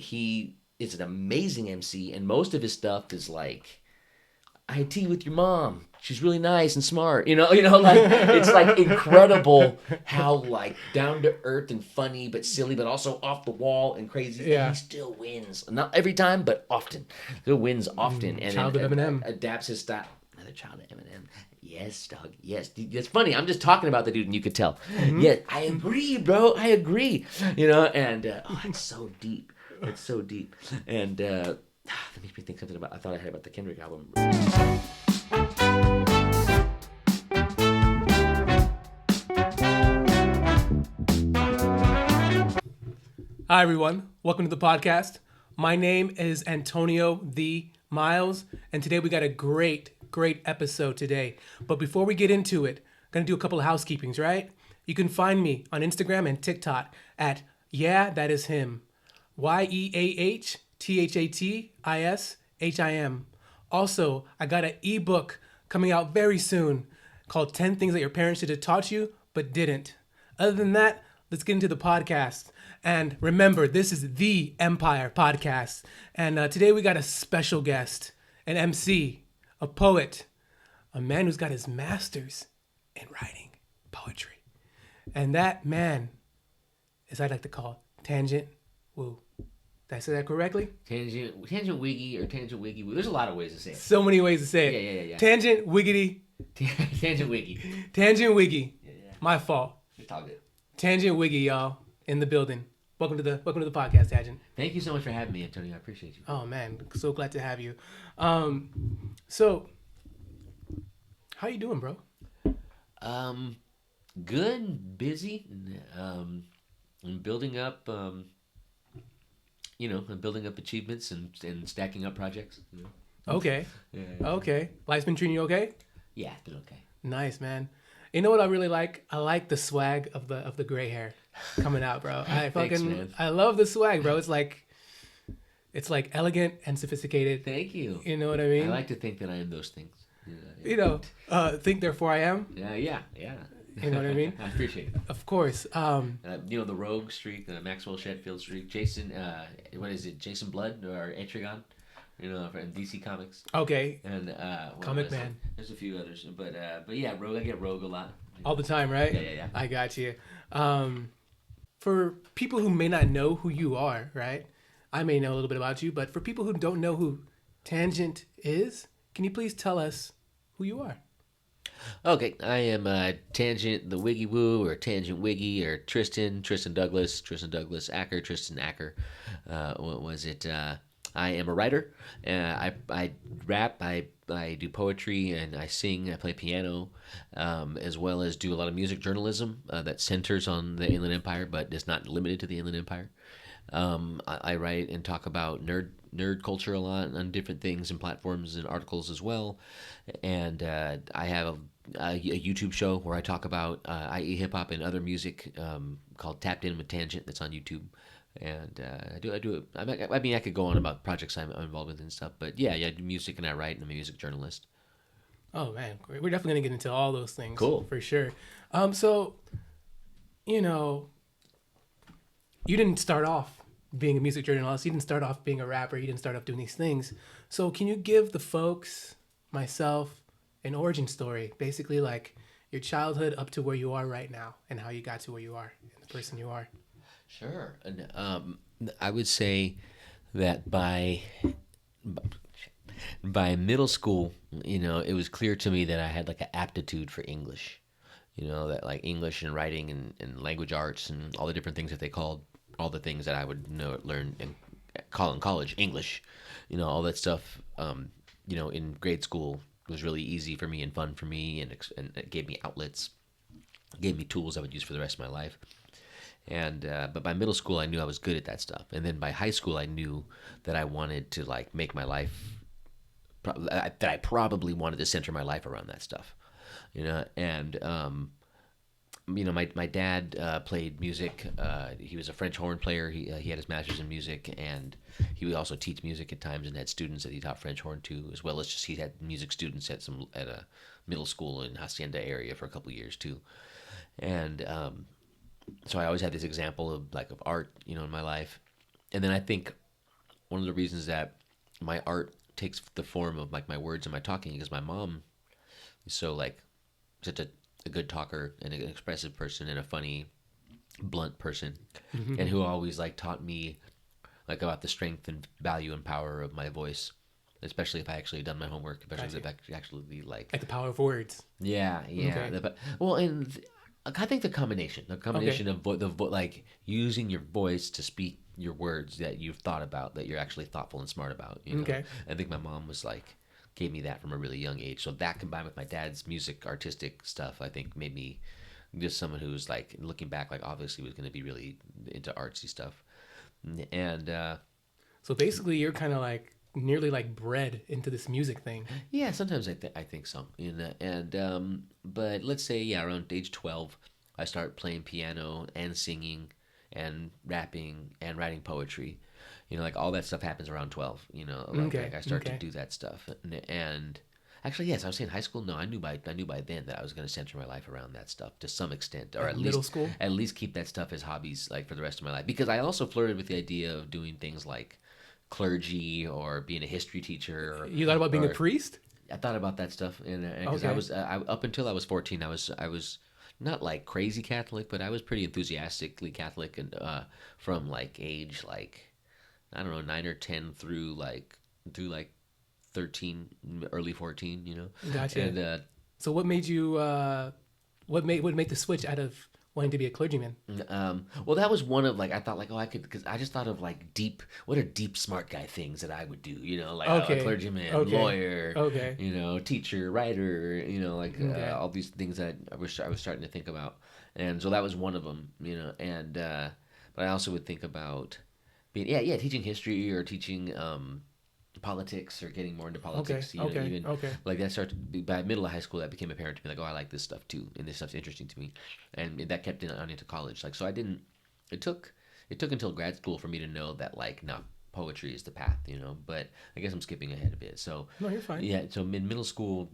he is an amazing MC, and most of his stuff is like, I had tea with your mom. She's really nice and smart. Like it's like incredible how like down to earth and funny, but silly, but also off the wall and crazy. Yeah. And he still wins. Not every time, but often. Still wins often. And Child of Eminem. Adapts his style. Another child of Eminem. Yes, dog. Yes. It's funny. I'm just talking about the dude and you could tell. Yeah, I agree, bro. I agree. And it's so deep. It's so deep. And that makes me think something about, I thought I had about the Kendrick album. Hi, everyone. Welcome to the podcast. My name is Antonio the Miles, and today we got a great episode today. But before we get into it, I'm going to do a couple of housekeepings, right? You can find me on Instagram and TikTok at Yeah, That Is Him. YEAHTHATISHIM. Also, I got an ebook coming out very soon called 10 Things That Your Parents Should Have Taught You But Didn't. Other than that, let's get into the podcast. And remember, this is the Empire Podcast. And today we got a special guest, an MC, a poet, a man who's got his master's in writing poetry. And that man, as I like to call, Tanjint Woo. Did I say that correctly? Tanjint Wiggy or Tanjint Wiggy. There's a lot of ways to say it. So many ways to say it. Yeah. Tanjint Wiggity. Tanjint Wiggy. Tanjint Wiggy. Yeah. My fault. It's all good. Tanjint Wiggy, y'all, in the building. Welcome to the podcast, Tanjint. Thank you so much for having me, Antonio. I appreciate you. Oh man, so glad to have you. So how you doing, bro? Good, busy. I'm building up. I'm building up achievements and stacking up projects. Okay. Yeah. Okay. Life's been treating you okay? Yeah, it's been okay. Nice, man. You know what I really like? I like the swag of the gray hair coming out, bro. Thanks, man. I love the swag, bro. It's like elegant and sophisticated. Thank you. You know what I mean? I like to think that I am those things. Think therefore I am. Yeah. You know what I mean? I appreciate it. Of course. The Rogue streak, the Maxwell Sheffield streak, Jason, what is it? Jason Blood or Etrigan, from DC Comics. Okay. And Comic Man. There's a few others, but yeah, Rogue. I get Rogue a lot. All the time, right? Yeah. I got you. For people who may not know who you are, right? I may know a little bit about you, but for people who don't know who Tanjint is, can you please tell us who you are? Okay, I am Tanjint the Wiggy Woo, or Tanjint Wiggy, or Tristan Douglas Acker, Tristan Acker. What was it? I am a writer. I rap, I do poetry, and I sing. I play piano, as well as do a lot of music journalism that centers on the Inland Empire, but is not limited to the Inland Empire. I write and talk about nerd culture a lot on different things and platforms and articles as well. And I have a YouTube show where I talk about IE hip hop and other music called Tapped In with Tangent that's on YouTube. And I do it. I mean, I could go on about projects I'm involved with and stuff, but yeah, I do music and I write, and I'm a music journalist. Oh man, great. We're definitely gonna get into all those things. Cool, for sure. So, you didn't start off being a music journalist. You didn't start off being a rapper. You didn't start off doing these things. So, can you give the folks, myself, an origin story, basically like your childhood up to where you are right now, and how you got to where you are, and the person you are? Sure. And I would say that by middle school, it was clear to me that I had like an aptitude for English. That like English and writing and language arts and all the different things that they called all the things that I would learn and call in college English. All that stuff. In grade school was really easy for me and fun for me, and it gave me outlets, gave me tools I would use for the rest of my life. And but by middle school, I knew I was good at that stuff. And then by high school, I knew that I wanted to like make my life, that I probably wanted to center my life around that stuff, And my dad played music. He was a French horn player. He had his master's in music, and he would also teach music at times and had students that he taught French horn to, as well as just he had music students at a middle school in Hacienda area for a couple of years too. And so I always had this example of art, in my life. And then I think one of the reasons that my art takes the form of like my words and my talking, because my mom is so like such a good talker and an expressive person and a funny, blunt person, and who always like taught me like about the strength and value and power of my voice, especially if I actually done my homework, especially if I actually like Like the power of words. yeah. Okay. Well, and I think the combination of like using your voice to speak your words that you've thought about, that you're actually thoughtful and smart about. You know, Okay. I think my mom was like gave me that from a really young age. So that combined with my dad's music, artistic stuff, I think made me just someone who's like looking back, like obviously was going to be really into artsy stuff. And So basically, you're kind of like nearly like bred into this music thing. yeah, sometimes I think so. And but let's say yeah, around age 12, I start playing piano and singing and rapping and writing poetry. You know, like all that stuff happens around 12. You know, like I start to do that stuff. And actually, yes, I was saying high school. No, I knew by then that I was going to center my life around that stuff to some extent, or Like middle school. at least keep that stuff as hobbies like for the rest of my life. Because I also flirted with the idea of doing things like clergy or being a history teacher. You thought about being a priest? I thought about that stuff, and because Okay. I was up until I was 14, I was not like crazy Catholic, but I was pretty enthusiastically Catholic, and from like age like I don't know 9 or 10 through like 13, early 14, you know. Gotcha. And So what made you? What made the switch out of wanting to be a clergyman? well, that was one of like I thought like oh I could because I just thought of like what are deep smart guy things that I would do, you know, like Okay. a clergyman, Okay. lawyer, Okay. you know, teacher, writer, you know, like Okay. all these things that I was starting to think about, and so that was one of them, you know, and but I also would think about being teaching history or teaching politics or getting more into politics. You know, Okay. even Okay. like that started by middle of high school. That became apparent to me. Like, oh, I like this stuff too, and this stuff's interesting to me, and that kept it on into college. Like, so I didn't. It took until grad school for me to know that like, no, poetry is the path. You know, but I guess I'm skipping ahead a bit. So No, you're fine. yeah, so in middle school,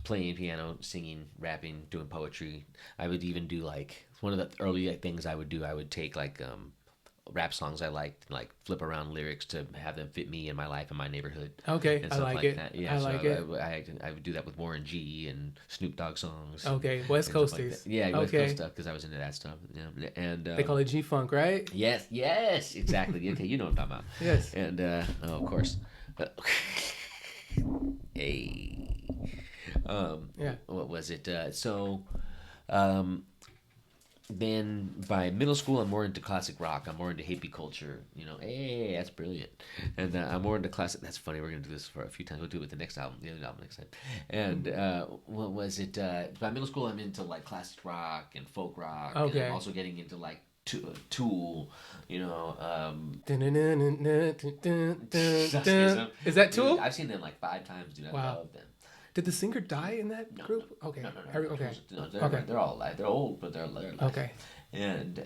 playing piano, singing, rapping, doing poetry. I would even do like one of the early things I would do. I would take like rap songs I liked, like flip around lyrics to have them fit me and my life and my neighborhood. Okay. And I stuff like it. that. Yeah, I so like it. I would do that with Warren G and Snoop Dogg songs. Okay. West and stuff like Coasters. that. Yeah, West Okay. Coast stuff because I was into that stuff. Yeah, and They call it G-Funk, right? yes, exactly. Okay, you know what I'm talking about. Yes. And of course, hey, Yeah. what was it? Um, then by middle school, I'm more into classic rock. I'm more into hippie culture. You know, hey, that's brilliant. And I'm more into classic. That's funny. We're gonna do this for a few times. We'll do it with the next album, the other album next time. And what was it? By middle school, I'm into like classic rock and folk rock. Okay. And I'm also getting into like Tool. You know. Is that Tool? Dude, I've seen them like 5 times, dude. I Wow. love them. Did the singer die in that group? Okay. No. Okay. No, Okay. they're all alive. They're old, but they're alive. Okay. And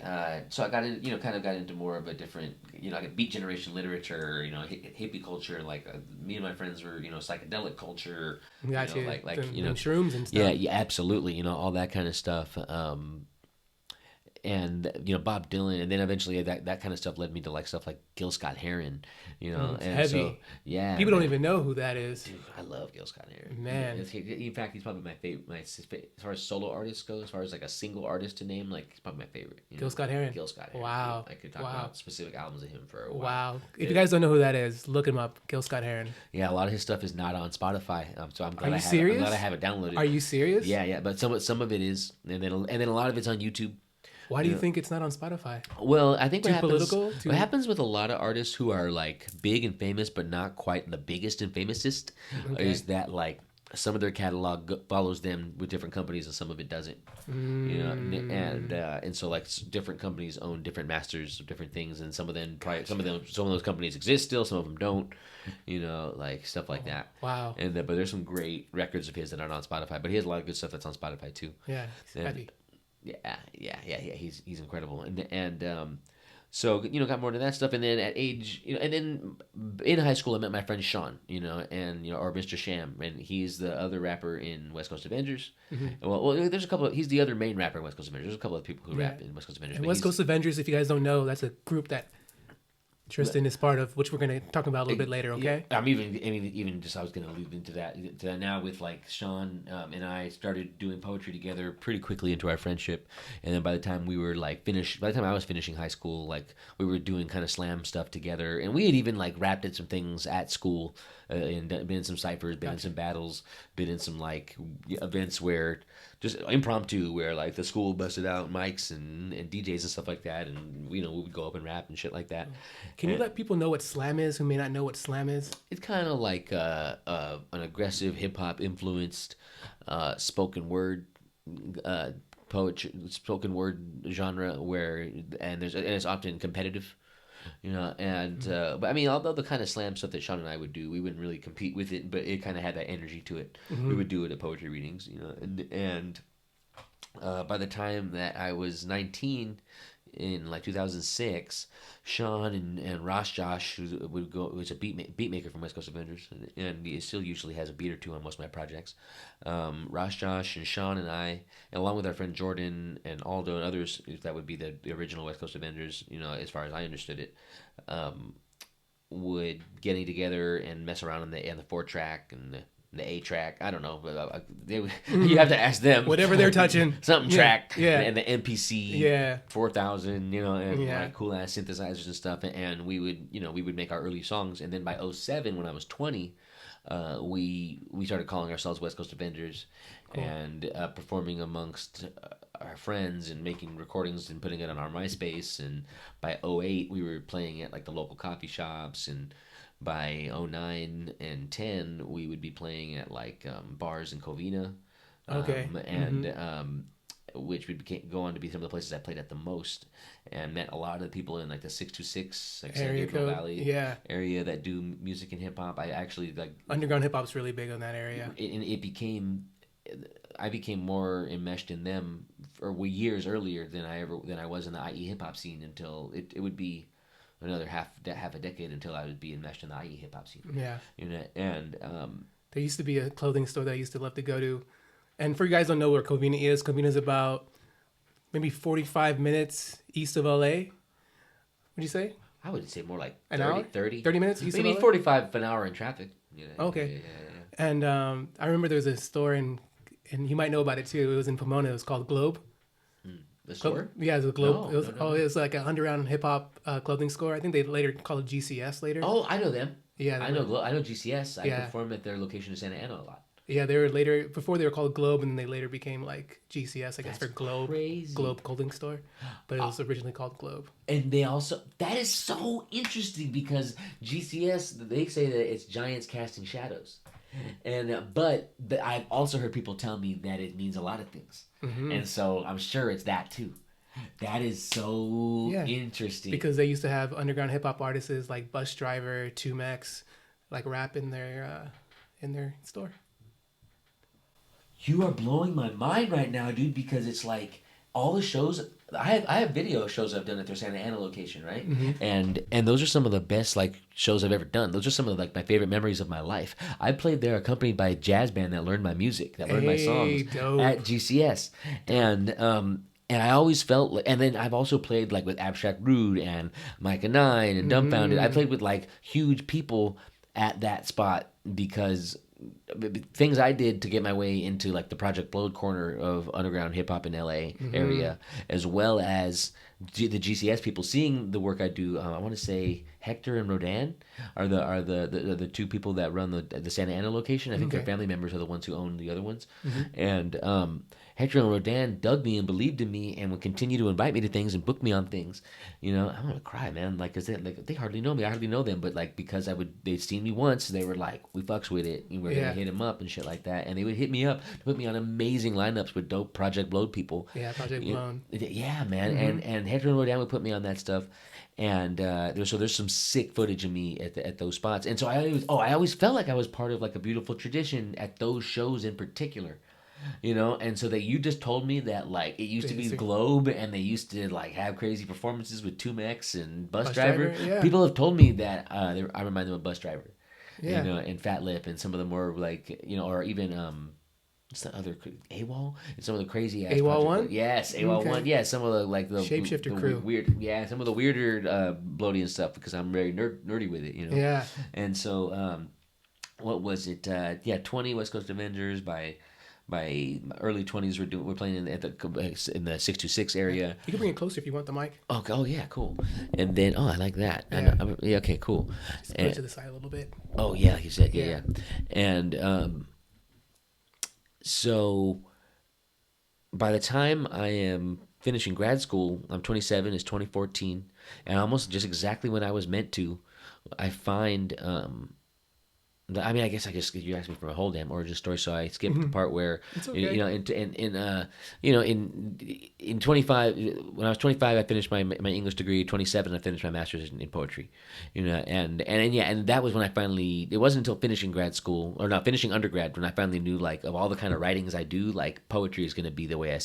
so I got in, kind of got into more of a different, I got Beat Generation literature, hippie culture. Like me and my friends were, psychedelic culture. Got you. Like Them shrooms and stuff. Yeah, absolutely. All that kind of stuff. And Bob Dylan, and then eventually that kind of stuff led me to like stuff like Gil Scott-Heron, It's and heavy. so yeah, People don't even know who that is. Dude, I love Gil Scott-Heron. Man. In fact, he's probably my favorite. As far as solo artists go, as far as like a single artist to name, like he's probably my favorite. Gil Scott-Heron. Gil Scott-Heron. Wow. I could talk Wow. about specific albums of him for a while. Wow. If you guys don't know who that is, look him up. Gil Scott-Heron. Yeah, a lot of his stuff is not on Spotify, so I'm glad Are you I'm serious? glad I have it downloaded. Are you serious? Yeah, but some of it is, and then a lot of it's on YouTube. Why do you think it's not on Spotify? Well, I think Too political? what happens with a lot of artists who are like big and famous, but not quite the biggest and famousest, is that like some of their catalog follows them with different companies, and some of it doesn't. And so like different companies own different masters of different things, and some of those companies exist still, some of them don't. Like stuff like that. Wow. And but there's some great records of his that aren't on Spotify, but he has a lot of good stuff that's on Spotify too. Yeah, it's heavy. Yeah. He's incredible, and so got more into that stuff, and then at age, and then in high school I met my friend Sean, and or Mr. Sham, and he's the other rapper in West Coast Avengers. Well, there's a couple. He's the other main rapper in West Coast Avengers. There's a couple of people who rap in West Coast Avengers. And West Coast Avengers, if you guys don't know, that's a group that Tristan is part of, which we're going to talk about a little bit later, okay? Yeah, even just I was going to lead into that now with like Sean and I started doing poetry together pretty quickly into our friendship, and then by the time we were like finished, by the time I was finishing high school, like we were doing kind of slam stuff together, and we had even like rapped at some things at school, and been in some ciphers, been in some battles, been in some like events where just impromptu where like the school busted out mics and DJs and stuff like that, and we would go up and rap and shit like that. Can you let people know what slam is who may not know what slam is? It's kind of like an aggressive hip hop influenced spoken word poetry, spoken word genre and it's often competitive, and but I mean, although the kind of slam stuff that Sean and I would do, we wouldn't really compete with it, but it kind of had that energy to it. We would do it at poetry readings, and by the time that I was 19 in like 2006, Sean and Ross Josh, who's a beat maker from West Coast Avengers, and he still usually has a beat or two on most of my projects. Ross Josh and Sean and I, and along with our friend Jordan and Aldo and others, that would be the original West Coast Avengers, as far as I understood it, would getting together and mess around on the 4-track and the A track. I don't know, but you have to ask them. Whatever they're touching. Something track. Yeah. And the MPC 4000, and like cool ass synthesizers and stuff. And we would make our early songs. And then by 2007, when I was 20, we started calling ourselves West Coast Avengers. Cool. And performing amongst our friends and making recordings and putting it on our MySpace. And by 2008, we were playing at like the local coffee shops, and by 2009 and 10, we would be playing at like bars in Covina, which would go on to be some of the places I played at the most, and met a lot of the people in like the 626, like San Gabriel Valley area that do music and hip hop. I actually like underground hip hop's really big on that area, and I became more enmeshed in them for years earlier than I was in the IE hip hop scene until it would be another half a decade until I would be enmeshed in the IE hip hop scene. Yeah. And there used to be a clothing store that I used to love to go to. And for you guys who don't know where Covina is about maybe 45 minutes east of LA. What'd you say? I would say more like an hour? 30 minutes east maybe of LA? 45 an hour in traffic. Okay. Yeah. And I remember there was a store and you might know about it too. It was in Pomona. It was called Globe. The store? Yeah, it was a Globe. No. It was like an underground hip hop clothing store. I think they later called it GCS later. Oh, I know them. Yeah, I know GCS. I performed at their location in Santa Ana a lot. Yeah, they were later, before they were called Globe, and then they later became like GCS, I guess, That's for Globe. Crazy. Globe Clothing Store. But it was originally called Globe. And they also, that is so interesting because GCS, they say that it's giants casting shadows. And but I've also heard people tell me that it means a lot of things, and so I'm sure it's that too. That is so interesting because they used to have underground hip hop artists like Bus Driver, 2Mex, like rap in their store. You are blowing my mind right now, dude. Because it's like all the shows. I have video shows I've done at their Santa Ana location, right? And those are some of the best like shows I've ever done. Those are some of like my favorite memories of my life. I played there accompanied by a jazz band that learned my music, that learned my songs at GCS, and I always felt like, and then I've also played like with Abstract Rude and Micah 9 and Dumbfounded. I played with like huge people at that spot because things I did to get my way into like the Project Blowed corner of underground hip hop in LA area, as well as the GCS people seeing the work I do. I want to say Hector and Rodan are the two people that run the Santa Ana location. I think their family members are the ones who own the other ones, and Hector and Rodan dug me and believed in me and would continue to invite me to things and book me on things. I'm gonna cry, man. Like, cause they hardly know me. I hardly know them, but like because they'd seen me once, they were like, "We fucks with it. We're gonna hit him up and shit like that." And they would hit me up to put me on amazing lineups with dope Project Blowed people. Yeah, Project Blown. Yeah, man. And Hector and Rodan would put me on that stuff. And there's some sick footage of me at those spots. And so I always felt like I was part of like a beautiful tradition at those shows in particular. And so that you just told me that like it used to be Globe and they used to like have crazy performances with 2Mex and Bus Driver. Yeah. People have told me that I remind them of Bus Driver, yeah. And Fat Lip and some of the more like or even what's the other AWOL? And some of the crazy ass AWOL project. one? Yes, AWOL Okay. one. Yeah, some of the Shapeshifter crew. weird. Yeah, some of the weirder bloating stuff because I'm very nerdy with it. Yeah. And so what was it? 20 West Coast Avengers by early 20s. We're playing in the 626 area. You can bring it closer if you want the mic. Oh yeah, cool. And then I like that. Yeah. Yeah, okay, cool. Just put it to the side a little bit. Oh yeah, like you said, yeah. Yeah. And so by the time I am finishing grad school, I'm 27. It's 2014, and almost just exactly when I was meant to, I find. I guess you asked me for a whole damn origin story, so I skipped the part where It's okay. in 25 when I was 25 I finished my English degree. 27 I finished my master's in poetry, and that was when I finally. It wasn't until finishing grad school or not finishing undergrad when I finally knew like of all the kind of writings I do, like poetry is going to be the way I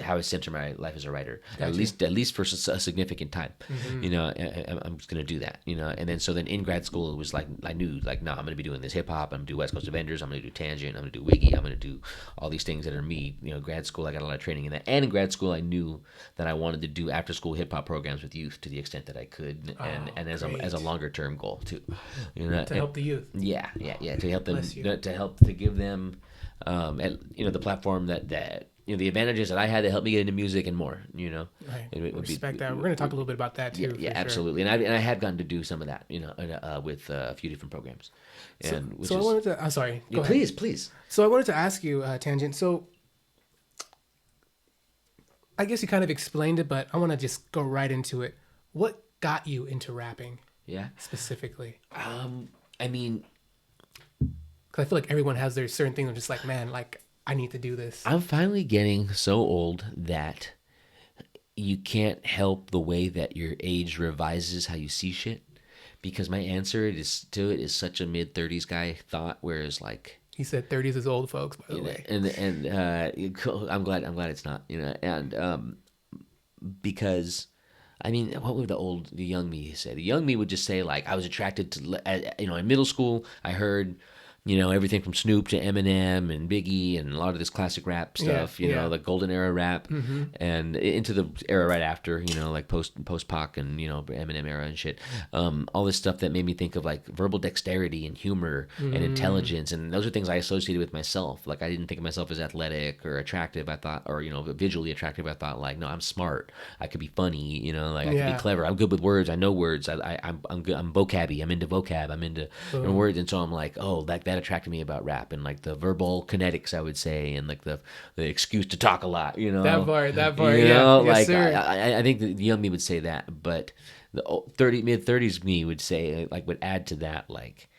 how I center my life as a writer. Gotcha. At least for a significant time, I'm just going to do that, and then in grad school it was like I knew like nah, I'm going to be doing this hip hop. I'm going to do West Coast Avengers. I'm going to do Tanjint. I'm going to do Wiggy. I'm going to do all these things that are me. Grad school, I got a lot of training in that. And in grad school, I knew that I wanted to do after school hip hop programs with youth to the extent that I could, and as a longer term goal too. To help the youth. Yeah, to help them, Bless you. to give them, the platform that the advantages that I had to help me get into music and more. Right. It would Respect that. We're going to talk a little bit about that too. Yeah, for absolutely. And I have gotten to do some of that, with a few different programs. And Sure. So I wanted to. I'm sorry. Go ahead. Please. So I wanted to ask you, Tangent. So I guess you kind of explained it, but I want to just go right into it. What got you into rapping Yeah. specifically? I mean, Because I feel like everyone has their certain things. I'm just like, man, like I need to do this. I'm finally getting so old that you can't help the way that your age revises how you see shit. Because my answer is such a mid 30s guy thought, whereas like He said 30s is old, folks. By the way. I'm glad it's not, and because I mean, what would the young me say? The young me would just say like I was attracted to, in middle school I heard, everything from Snoop to Eminem and Biggie and a lot of this classic rap stuff, the golden era rap, and into the era right after, like post Pac and Eminem era and shit. All this stuff that made me think of like verbal dexterity and humor and intelligence, and those are things I associated with myself. Like I didn't think of myself as athletic or attractive. I thought, or visually attractive. I thought like, no, I'm smart. I could be funny. Like I could be clever. I'm good with words. I know words. I'm good. I'm vocabby. I'm into vocab. I'm into words, and so I'm like, oh, that attracted me about rap and like the verbal kinetics, I would say, and like the excuse to talk a lot, That part, yeah. Yes, Like sir. I think the young me would say that, but the mid 30s me would say like would add to that, like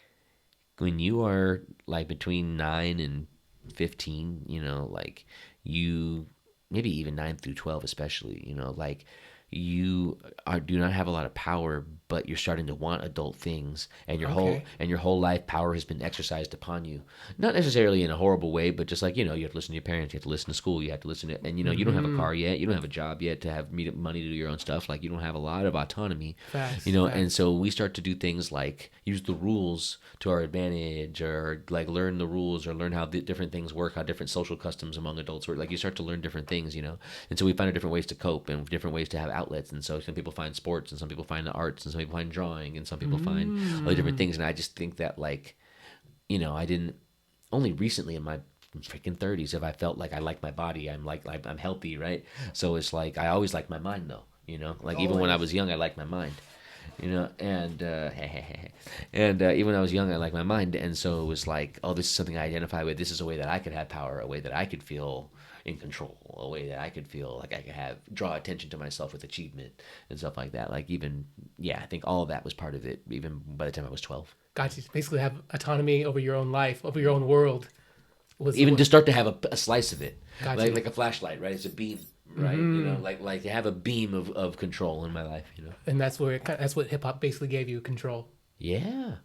when you are like between 9 and 15, like you maybe even 9 through 12 especially, like you do not have a lot of power, but you're starting to want adult things, and your whole life power has been exercised upon you, not necessarily in a horrible way, but just like you have to listen to your parents, you have to listen to school, you have to listen to, and you don't have a car yet, you don't have a job yet to have money to do your own stuff, like you don't have a lot of autonomy. Facts. And so we start to do things like use the rules to our advantage, or like learn the rules, or learn how different things work, how different social customs among adults work. Like you start to learn different things, and so we find different ways to cope and different ways to have outlets. And so some people find sports, and some people find the arts, and some people find drawing, and some people find other different things. And I just think that like, I didn't, only recently in my freaking 30s have I felt like I like my body. I'm I'm healthy, right? So it's like I always liked my mind though, like even when I was young I liked my mind. And even when I was young, I liked my mind, and so it was like, oh, this is something I identify with. This is a way that I could have power, a way that I could feel in control, a way that I could feel like I could draw attention to myself with achievement and stuff like that. Like even, I think all of that was part of it, even by the time I was 12. Got you. Basically, have autonomy over your own life, over your own world. Even to start to have a slice of it, Gotcha. like a flashlight, right? It's a beam, right? Like to have a beam of control in my life, And that's that's what hip hop basically gave you, control. Yeah,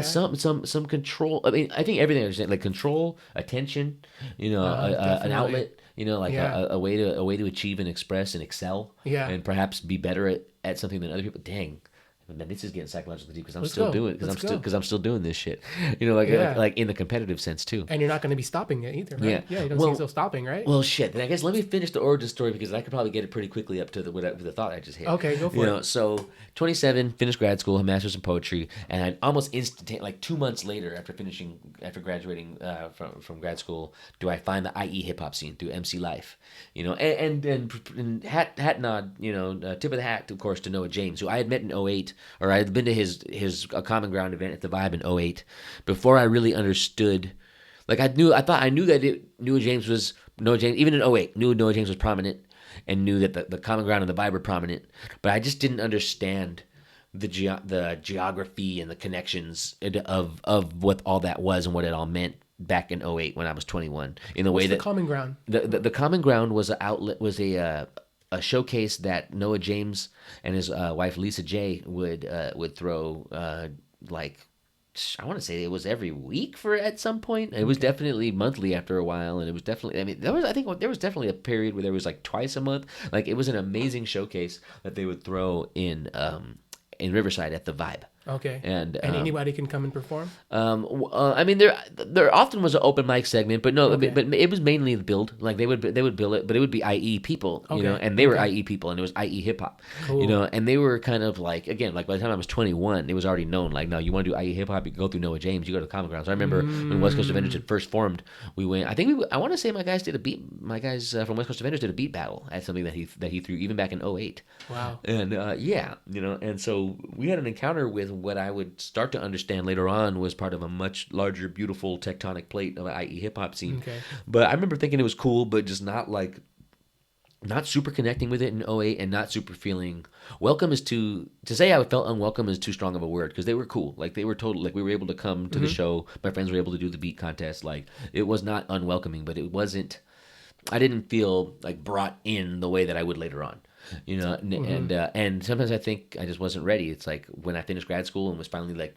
some control. I mean, I think everything I understand, like control, attention, an outlet, like a way to achieve and express and excel, Yeah. and perhaps be better at something than other people. Dang, man, this is getting psychologically deep because I'm Let's still go. doing Let's go. because I'm still doing this shit. You know, like, Yeah. like in the competitive sense too. And you're not going to be stopping it either, right? Yeah. Yeah, you don't Well- see yourself stopping, right? Well, shit. Then I guess let me finish the origin story because I could probably get it pretty quickly up to the thought I just hit. Okay, go for You it. know, so 27, finished grad school, a master's in poetry, and I almost like 2 months later after graduating from grad school, do I find the IE hip hop scene through MC Life, you know, and hat nod, you know, tip of the hat, of course, to Noah James, who I had met in 08, or I had been to his Common Ground event at the Vibe in 08, before I really understood. Like I knew that Noah James, even in 08, knew Noah James was prominent and knew that the Common Ground and the Vibe were prominent, but I just didn't understand the geography and the connections of what all that was and what it all meant back in 08 when I was 21. In the way What's the that common ground? the Common Ground was a showcase that Noah James and his wife Lisa J would throw like. I want to say it was every week at some point. It was definitely monthly after a while, and it was definitely. I mean, there was definitely a period where there was like twice a month. Like it was an amazing showcase that they would throw in Riverside at the Vibe. Okay. And anybody can come and perform? I mean, there often was an open mic segment, but no, Okay. but it was mainly the build. Like they would bill it, but it would be IE people, you know, Okay. and they were IE people, and it was IE hip hop, Cool. you know, and they were kind of like, again, like by the time I was 21, it was already known. Like, no, you want to do IE hip hop, you go through Noah James, you go to the Common Ground. So I remember when West Coast Avengers had first formed, we went. I want to say my guys from West Coast Avengers did a beat battle at something that he threw even back in 08. Wow. And yeah, you know, and so we had an encounter with what I would start to understand later on was part of a much larger, beautiful tectonic plate of an IE hip hop scene. Okay. But I remember thinking it was cool, but just not super connecting with it in 08 and not super feeling welcome to say I felt unwelcome is too strong of a word because they were cool. Like they were total, like we were able to come to the show. My friends were able to do the beat contest. Like it was not unwelcoming, but it wasn't, I didn't feel like brought in the way that I would later on, you know. And sometimes I think I just wasn't ready. It's like when I finished grad school and was finally like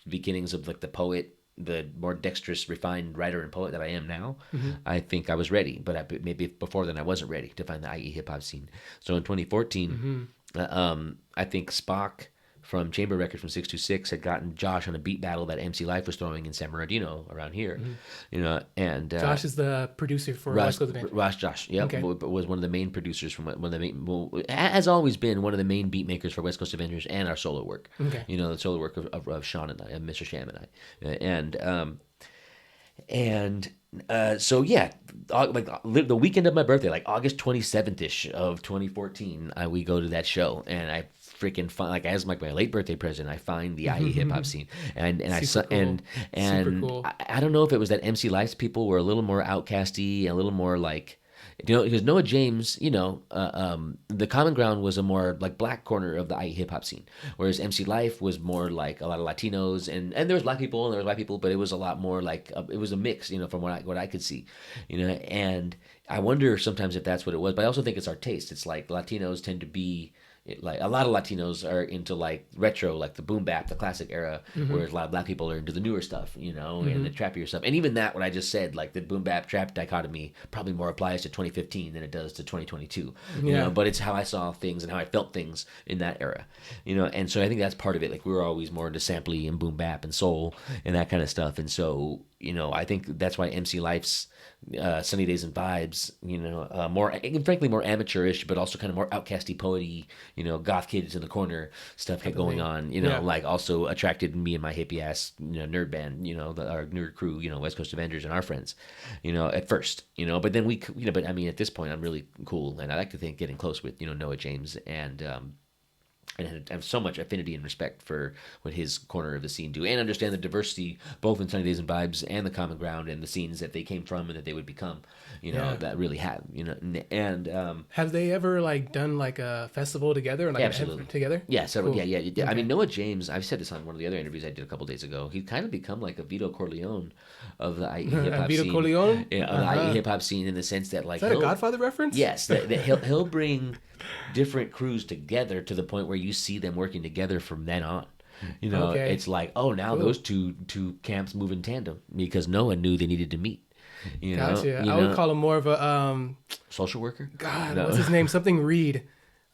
beginnings of like the poet, the more dexterous, refined writer and poet that I am now. I think I was ready, but maybe before then I wasn't ready to find the IE hip hop scene. So in 2014, I think Spock from Chamber Records from 626 had gotten Josh on a beat battle that MC Life was throwing in San Bernardino around here, you know, and Josh is the producer for West Coast Adventure. Josh, yeah, Okay. was one of the main producers from one of the main, has always been one of the main beat makers for West Coast Avengers and our solo work. Okay. You know, the solo work of Sean and I, and Mr. Sham and I, so yeah, like the weekend of my birthday, like August 27th ish of 2014, we go to that show, and I freaking find, like, as my late birthday present, I find the IE hip hop scene, and I Super cool. and Super cool. I don't know if it was that MC Life's people were a little more outcasty, a little more like, you know, because Noah James, you know, the Common Ground was a more like black corner of the IE hip hop scene, whereas MC Life was more like a lot of Latinos, and there was black people and there was white people, but it was a lot more like it was a mix, you know, from what I could see, you know, and I wonder sometimes if that's what it was, but I also think it's our taste. It's like Latinos tend to be. Like a lot of Latinos are into like retro, like the boom bap, the classic era, whereas a lot of black people are into the newer stuff, you know, and the trappier stuff. And even that, what I just said, like the boom bap trap dichotomy, probably more applies to 2015 than it does to 2022. You know, but it's how I saw things and how I felt things in that era, you know. And so I think that's part of it. Like we were always more into samply and boom bap and soul and that kind of stuff. And so, you know, I think that's why MC Life's Sunny Days and Vibes, you know, more, frankly, more amateurish, but also kind of more outcasty, poety, you know, goth kids in the corner stuff kept going on, you know, like also attracted me and my hippie ass, you know, nerd band, you know, our nerd crew, you know, West Coast Avengers and our friends, you know, at first, you know, but then we, you know, but I mean, at this point, I'm really cool, and I like to think getting close with, you know, Noah James and I have so much affinity and respect for what his corner of the scene do, and understand the diversity both in Sunny Days and Vibes and the Common Ground and the scenes that they came from and that they would become, you know, that really have, you know, and have they ever like done like a festival together, like absolutely together? Yeah, so Cool. yeah. Okay. I mean, Noah James, I've said this on one of the other interviews I did a couple days ago. He's kind of become like a Vito Corleone of the IE hip hop Vito scene. Corleone? Yeah, of the IE hip hop scene, in the sense that like Is that a Godfather reference? Yes, that he'll bring different crews together to the point where you see them working together from then on. You know, it's like, oh, now those two camps move in tandem because Noah knew they needed to meet. You know, Gotcha. you I would call him more of a social worker. God, No. what's his name? Something Reed.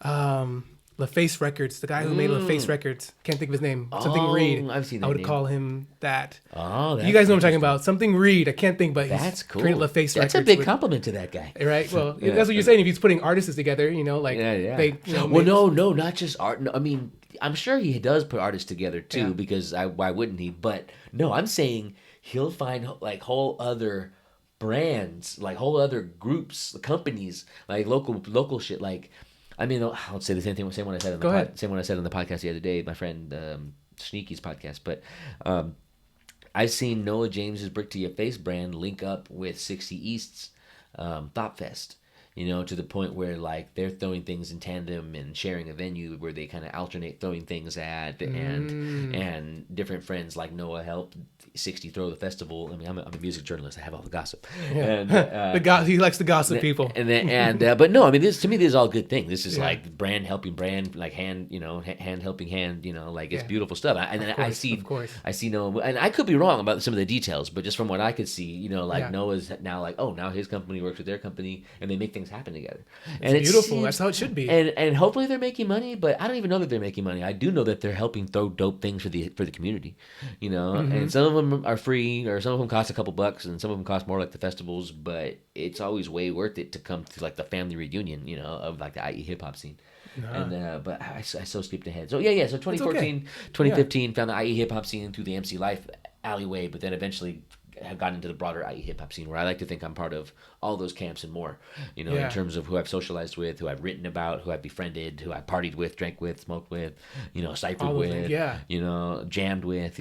Like LaFace Records, the guy who made LaFace Records. Can't think of his name. Something Reed. I've seen that I would name. call him that. Oh, that's you guys know what I'm talking about. Something Reed. I can't think, but That's he's cool. created LaFace Records. That's a big compliment to that guy. Right? Well, that's what you're saying. If he's putting artists together, like they, well, no, not just art. No, I mean, I'm sure he does put artists together too, because why wouldn't he? But no, I'm saying he'll find like whole other brands, like whole other groups, companies, like local shit. Like, I mean, I'll say the same one I said on the podcast the other day, my friend Sneaky's podcast. But I've seen Noah James's Brick to Your Face brand link up with 60 East's Thought Fest. To the point where like they're throwing things in tandem and sharing a venue where they kind of alternate throwing things at, and different friends like Noah helped 60 throw the festival. I mean, I'm a music journalist. I have all the gossip. Yeah. And he likes to gossip people. But no, I mean, this is all good thing. This is like brand helping brand, like hand helping hand. Like it's beautiful stuff. I see Noah, and I could be wrong about some of the details, but just from what I could see, Noah's now like, oh, now his company works with their company, and they make things happen together. And it's beautiful. That's how it should be. And hopefully they're making money, but I don't even know that they're making money. I do know that they're helping throw dope things for the community, and some of them are free, or some of them cost a couple bucks, and some of them cost more, like the festivals, but it's always way worth it to come to like the family reunion, of like the IE hip hop scene. But I so skipped ahead. So so 2014, 2015 found the IE hip hop scene through the MC Life alleyway, but then eventually have gotten into the broader IE hip hop scene, where I like to think I'm part of all those camps and more, in terms of who I've socialized with, who I've written about, who I've befriended, who I've partied with, drank with, smoked with, cyphered with, jammed with,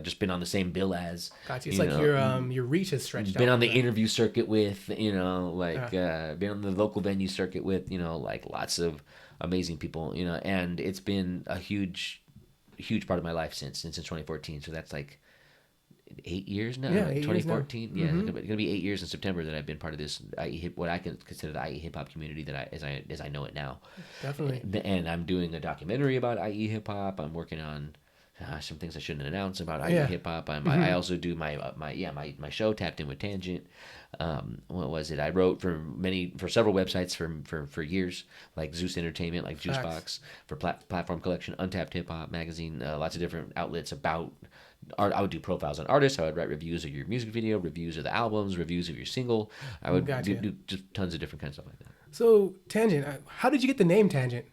just been on the same bill as. Gotcha. It's like your reach has stretched out. Been on the interview circuit with, been on the local venue circuit with, like lots of amazing people, and it's been a huge part of my life since 2014. So that's like 8 years now. 2014. Yeah, it's gonna be 8 years in September that I've been part of this what I can consider the IE hip hop community that as I know it now. Definitely. And I'm doing a documentary about IE hip hop. I'm working on some things I shouldn't announce about IE hip hop. I also do my show, Tapped In with Tangent. What was it? I wrote for several websites for years, like Zeus Entertainment, like Juicebox, for Platform Collection, Untapped Hip Hop Magazine, lots of different outlets about art. I would do profiles on artists. I would write reviews of your music video, reviews of the albums, reviews of your single. I would do just tons of different kinds of stuff like that. So Tangent, how did you get the name Tangent?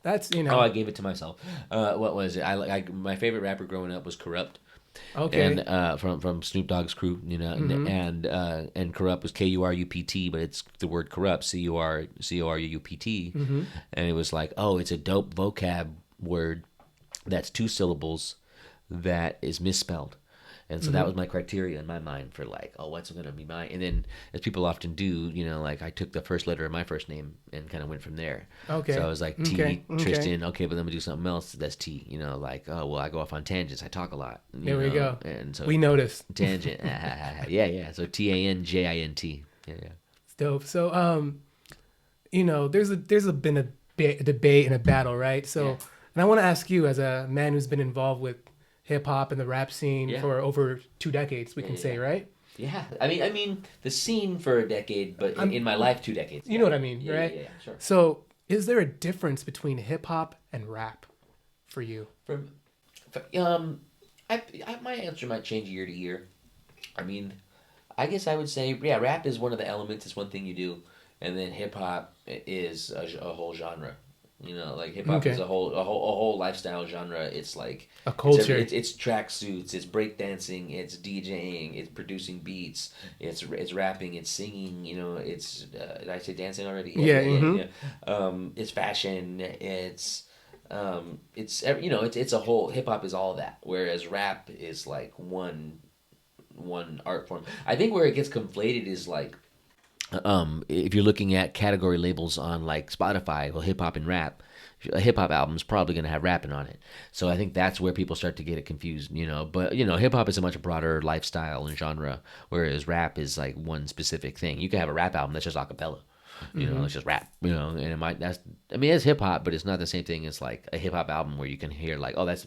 That's Oh, I gave it to myself. What was it? My favorite rapper growing up was Corrupt. Okay. And from Snoop Dogg's crew, and Corrupt was Kurupt, but it's the word corrupt, Curupt, and it was like, oh, it's a dope vocab word that's 2 syllables that is misspelled. And so that was my criteria in my mind for like, oh, what's going to be mine? And then, as people often do, like I took the first letter of my first name and kind of went from there. Okay. So I was like Tristan. Okay, but then we do something else that's T. Like, oh, well, I go off on tangents. I talk a lot. There we go. And so we noticed tangent. Yeah. So TANJINT. Yeah. It's dope. So there's been a debate and a battle, right? So, and I want to ask you, as a man who's been involved with hip hop and the rap scene for over 2 decades, we can say, right? Yeah. I mean, the scene for a decade, but in my life, 2 decades. You know what I mean, right? Yeah, sure. So, is there a difference between hip hop and rap for you? My answer might change year to year. I mean, I guess I would say, rap is one of the elements. It's one thing you do, and then hip hop is a whole genre. Like hip hop is a whole lifestyle genre. It's like a culture. It's tracksuits. It's breakdancing. It's DJing. It's producing beats. It's rapping. It's singing. It's did I say dancing already? Yeah. It's fashion. It's a whole. Hip hop is all that. Whereas rap is like one art form. I think where it gets conflated is like, if you're looking at category labels on like Spotify, well, hip hop and rap, a hip hop album is probably going to have rapping on it. So I think that's where people start to get it confused, But hip hop is a much broader lifestyle and genre, whereas rap is like one specific thing. You can have a rap album that's just a cappella. It's just rap, and it's hip hop, but it's not the same thing as like a hip hop album where you can hear like, oh, there's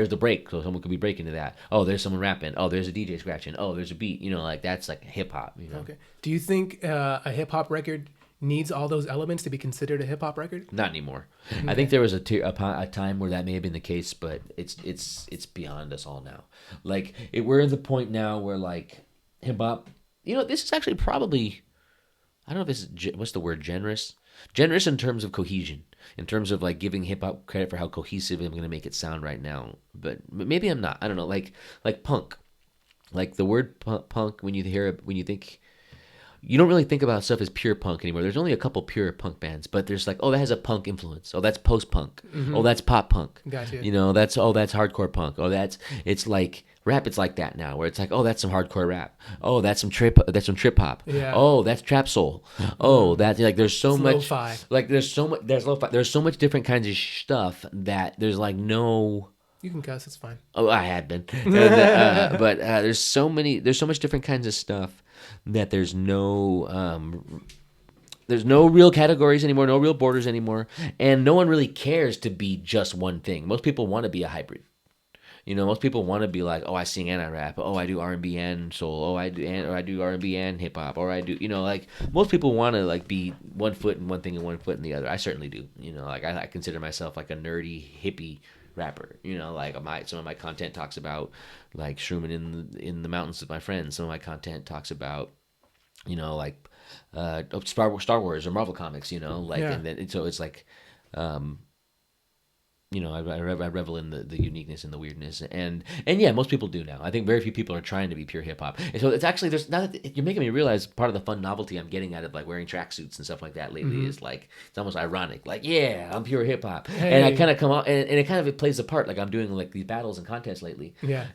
the break, so someone could be breaking to that. Oh, there's someone rapping. Oh, there's a DJ scratching. Oh, there's a beat. Like that's like hip hop. Okay. Do you think a hip hop record needs all those elements to be considered a hip hop record? Not anymore. Okay. I think there was a time where that may have been the case, but it's beyond us all now. Like we're at the point now where like hip hop. This is actually probably, I don't know if this is what's the word, generous in terms of cohesion, in terms of like giving hip hop credit for how cohesive I'm going to make it sound right now. But maybe I'm not. I don't know. Like punk, like the word punk. When you hear it, when you think. You don't really think about stuff as pure punk anymore. There's only a couple pure punk bands, but there's like, oh, that has a punk influence. Oh, that's post-punk. Oh, that's pop punk. Gotcha. That's hardcore punk. Oh, it's like rap. It's like that now, where it's like, oh, that's some hardcore rap. Oh, that's some trip hop. Yeah. Oh, that's trap soul. Oh, that's like there's so It's much. lo-fi. Like there's so much. There's lo-fi. There's so much different kinds of stuff that there's like no. You can cuss. It's fine. Oh, I had been, but there's so much different kinds of stuff that there's no real categories anymore, no real borders anymore, and no one really cares to be just one thing. Most people want to be a hybrid. Most people want to be like, oh, I sing and I rap. Oh, I do R&B and soul. Oh, I do R&B and hip hop. Or I do, like most people want to like be one foot in one thing and one foot in the other. I certainly do. Like I consider myself like a nerdy hippie rapper. Like some of my content talks about like shrooming in the mountains with my friends. Some of my content talks about like Star Wars or Marvel comics. Like Yeah. and so it's like I revel in the uniqueness and the weirdness, and yeah, most people do now. I think very few people are trying to be pure hip hop. And so it's actually you're making me realize part of the fun novelty I'm getting out of like wearing tracksuits and stuff like that lately is like it's almost ironic. Like, yeah, I'm pure hip hop, and I kind of come out and it kind of plays a part. Like I'm doing like these battles and contests lately. Yeah.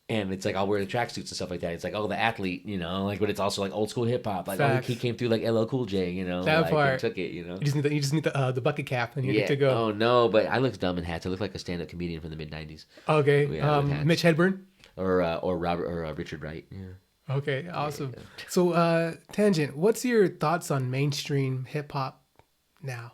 And it's like I'll wear the tracksuits and stuff like that. It's like, oh, the athlete, but it's also like old school hip hop. Like, Facts. he came through like LL Cool J, That like, part. and took it, You just need the bucket cap and you're good to go. Oh no, but I look dumb in hats. I look like a stand-up comedian from the mid '90s. Okay. Yeah, with hats. Mitch Hedberg. Or Robert or Richard Wright. Yeah. Okay. Awesome. So, Tangent, what's your thoughts on mainstream hip hop now?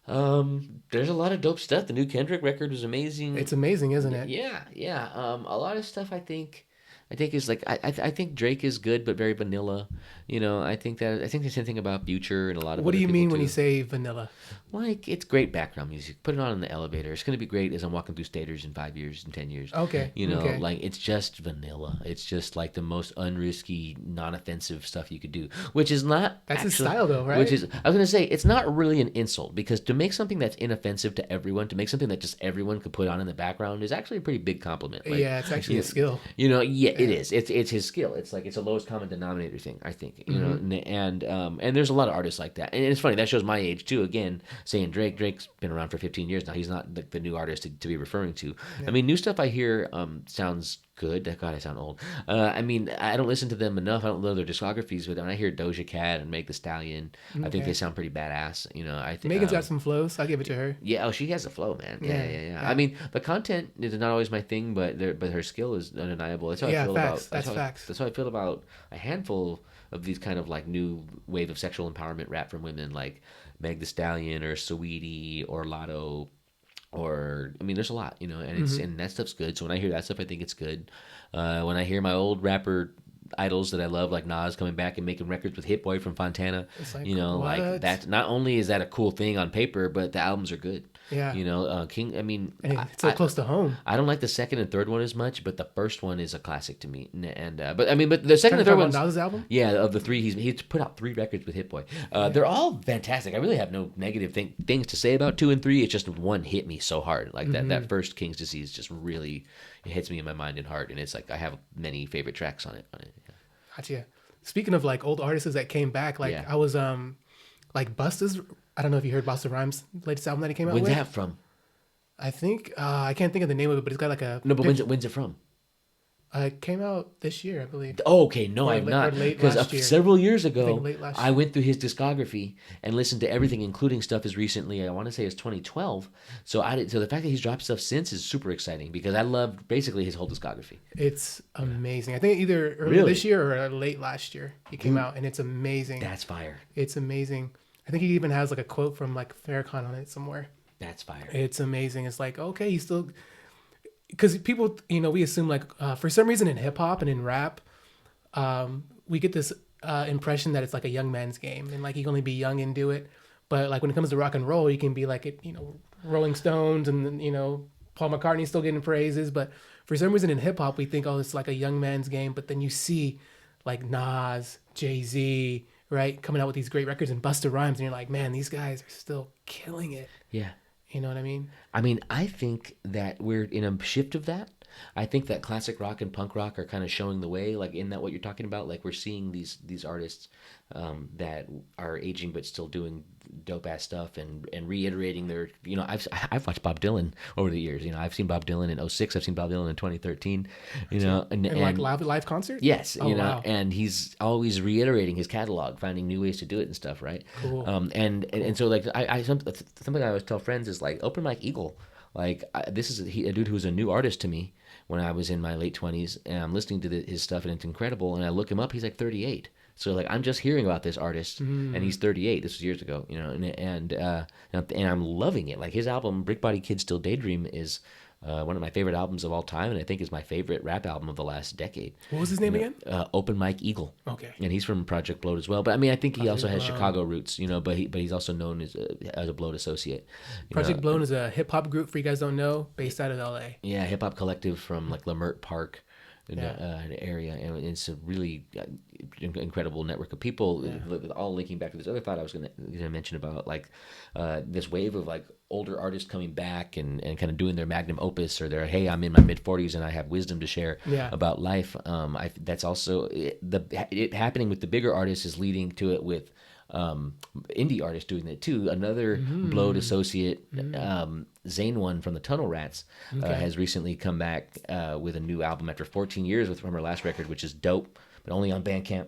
There's a lot of dope stuff. The new Kendrick record was amazing. It's amazing, isn't it? Yeah. A lot of stuff I think is like I think Drake is good but very vanilla. I think the same thing about Future and a lot of. What do other you people mean when too. you say vanilla? Like it's great background music. Put it on in the elevator. It's gonna be great as I'm walking through Staters in 5 years and 10 years. Okay. Okay. Like it's just vanilla. It's just like the most unrisky, non-offensive stuff you could do, which is not. That's his style, though, right? Which is I was gonna say it's not really an insult because to make something that's inoffensive to everyone, to make something that just everyone could put on in the background is actually a pretty big compliment. Like, yeah, it's actually a skill. Yeah, it is. It's his skill. It's like it's a lowest common denominator thing. I think and there's a lot of artists like that. And it's funny that shows my age too. Again, saying Drake's been around for 15 years now. He's not the new artist to be referring to. Yeah. I mean, new stuff I hear sounds good. God, I sound old. I mean, I don't listen to them enough. I don't know their discographies, but when I hear Doja Cat and Meg Thee Stallion, I think they sound pretty badass. I think Megan's got some flows. I'll give it to her. Yeah, oh, she has a flow, man. Yeah. I mean, the content is not always my thing, but her skill is undeniable. That's how I feel facts. about. Facts. That's how I feel about a handful of these kind of like new wave of sexual empowerment rap from women, like Meg Thee Stallion or Saweetie or Lotto. Or I mean, there's a lot, and it's and that stuff's good. So when I hear that stuff, I think it's good. When I hear my old rapper idols that I love, like Nas, coming back and making records with Hit Boy from Fontana, it's like, like that. Not only is that a cool thing on paper, but the albums are good. Yeah. King. I mean, it's so close to home. I don't like the second and third one as much, but the first one is a classic to me. But the second and third one, Nas' album. Yeah, of the three, he's put out 3 records with Hit Boy. They're all fantastic. I really have no negative things to say about 2 and 3. It's just one hit me so hard. Like that first King's Disease just really hits me in my mind and heart, and it's like I have many favorite tracks on it. Yeah. Gotcha. Speaking of like old artists that came back, like I was like Busta's. I don't know if you heard Busta Rhymes' latest album that he came out with. When's that from? I think I can't think of the name of it, but it's got like a no. But when's it from? It came out this year, I believe. Oh, okay. No, I've not. Because several years ago, I went through his discography and listened to everything, including stuff as recently, I want to say it's 2012. So the fact that he's dropped stuff since is super exciting because I loved basically his whole discography. It's amazing. I think either early this year or late last year he came out, and it's amazing. That's fire. It's amazing. I think he even has like a quote from like Farrakhan on it somewhere. That's fire. It's amazing. It's like, okay, he's still... Because people, we assume like for some reason in hip hop and in rap, we get this impression that it's like a young man's game and like you can only be young and do it. But like when it comes to rock and roll, you can be like it, Rolling Stones and Paul McCartney's still getting praises. But for some reason in hip hop, we think, oh, it's like a young man's game. But then you see like Nas, Jay-Z, right, coming out with these great records and Busta Rhymes, and you're like, man, these guys are still killing it. Yeah. You know what I mean? I mean, I think that we're in a shift of that. I think that classic rock and punk rock are kind of showing the way, like in that what you're talking about. Like we're seeing these artists that are aging but still doing dope ass stuff and reiterating their. I've watched Bob Dylan over the years. I've seen Bob Dylan in 2006. I've seen Bob Dylan in 2013. And like live concert. Yes, wow. and he's always reiterating his catalog, finding new ways to do it and stuff, right? Cool. And so like something I always tell friends is like Open Mike Eagle. Like this is a dude who was a new artist to me when I was in my late 20s, and I'm listening to his stuff, and it's incredible. And I look him up; he's like 38. So like I'm just hearing about this artist, and he's 38. This was years ago, and I'm loving it. Like his album "Brick Body Kid Still Daydream" is one of my favorite albums of all time, and I think is my favorite rap album of the last decade. What was his name again? Open Mike Eagle. Okay. And he's from Project Blowed as well. But I mean, I think he also has Blowed. Chicago roots, but he's also known as a Blowed associate. Project Blowed is a hip hop group, for you guys don't know, based out of LA. Yeah, hip hop collective from like Lamert Park. An area, and it's a really incredible network of people, all linking back to this other thought I was going to mention about like this wave of like older artists coming back and kind of doing their magnum opus, or their, hey, I'm in my mid 40s and I have wisdom to share about life. That's also it happening with the bigger artists is leading to it with indie artists doing that too. Another Blowed associate, Zane One from the Tunnel Rats, has recently come back with a new album after 14 years from her last record, which is dope, but only on Bandcamp.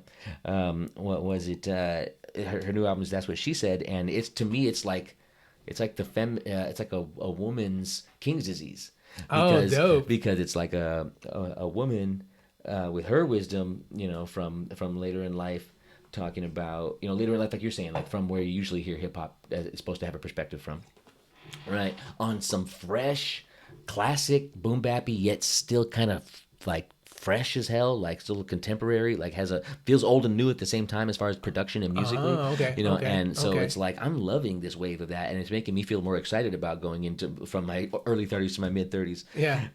What was it? Her new album is That's What She Said, and it's like it's like a woman's King's disease. Because, dope! Because it's like a woman with her wisdom, from later in life. Talking about, later in life, like you're saying, like from where you usually hear hip hop is supposed to have a perspective from, right? On some fresh, classic, boom bappy, yet still kind of like fresh as hell, like still contemporary, like feels old and new at the same time as far as production and musically. And so it's like I'm loving this wave of that, and it's making me feel more excited about going from my early 30s to my mid 30s. Yeah.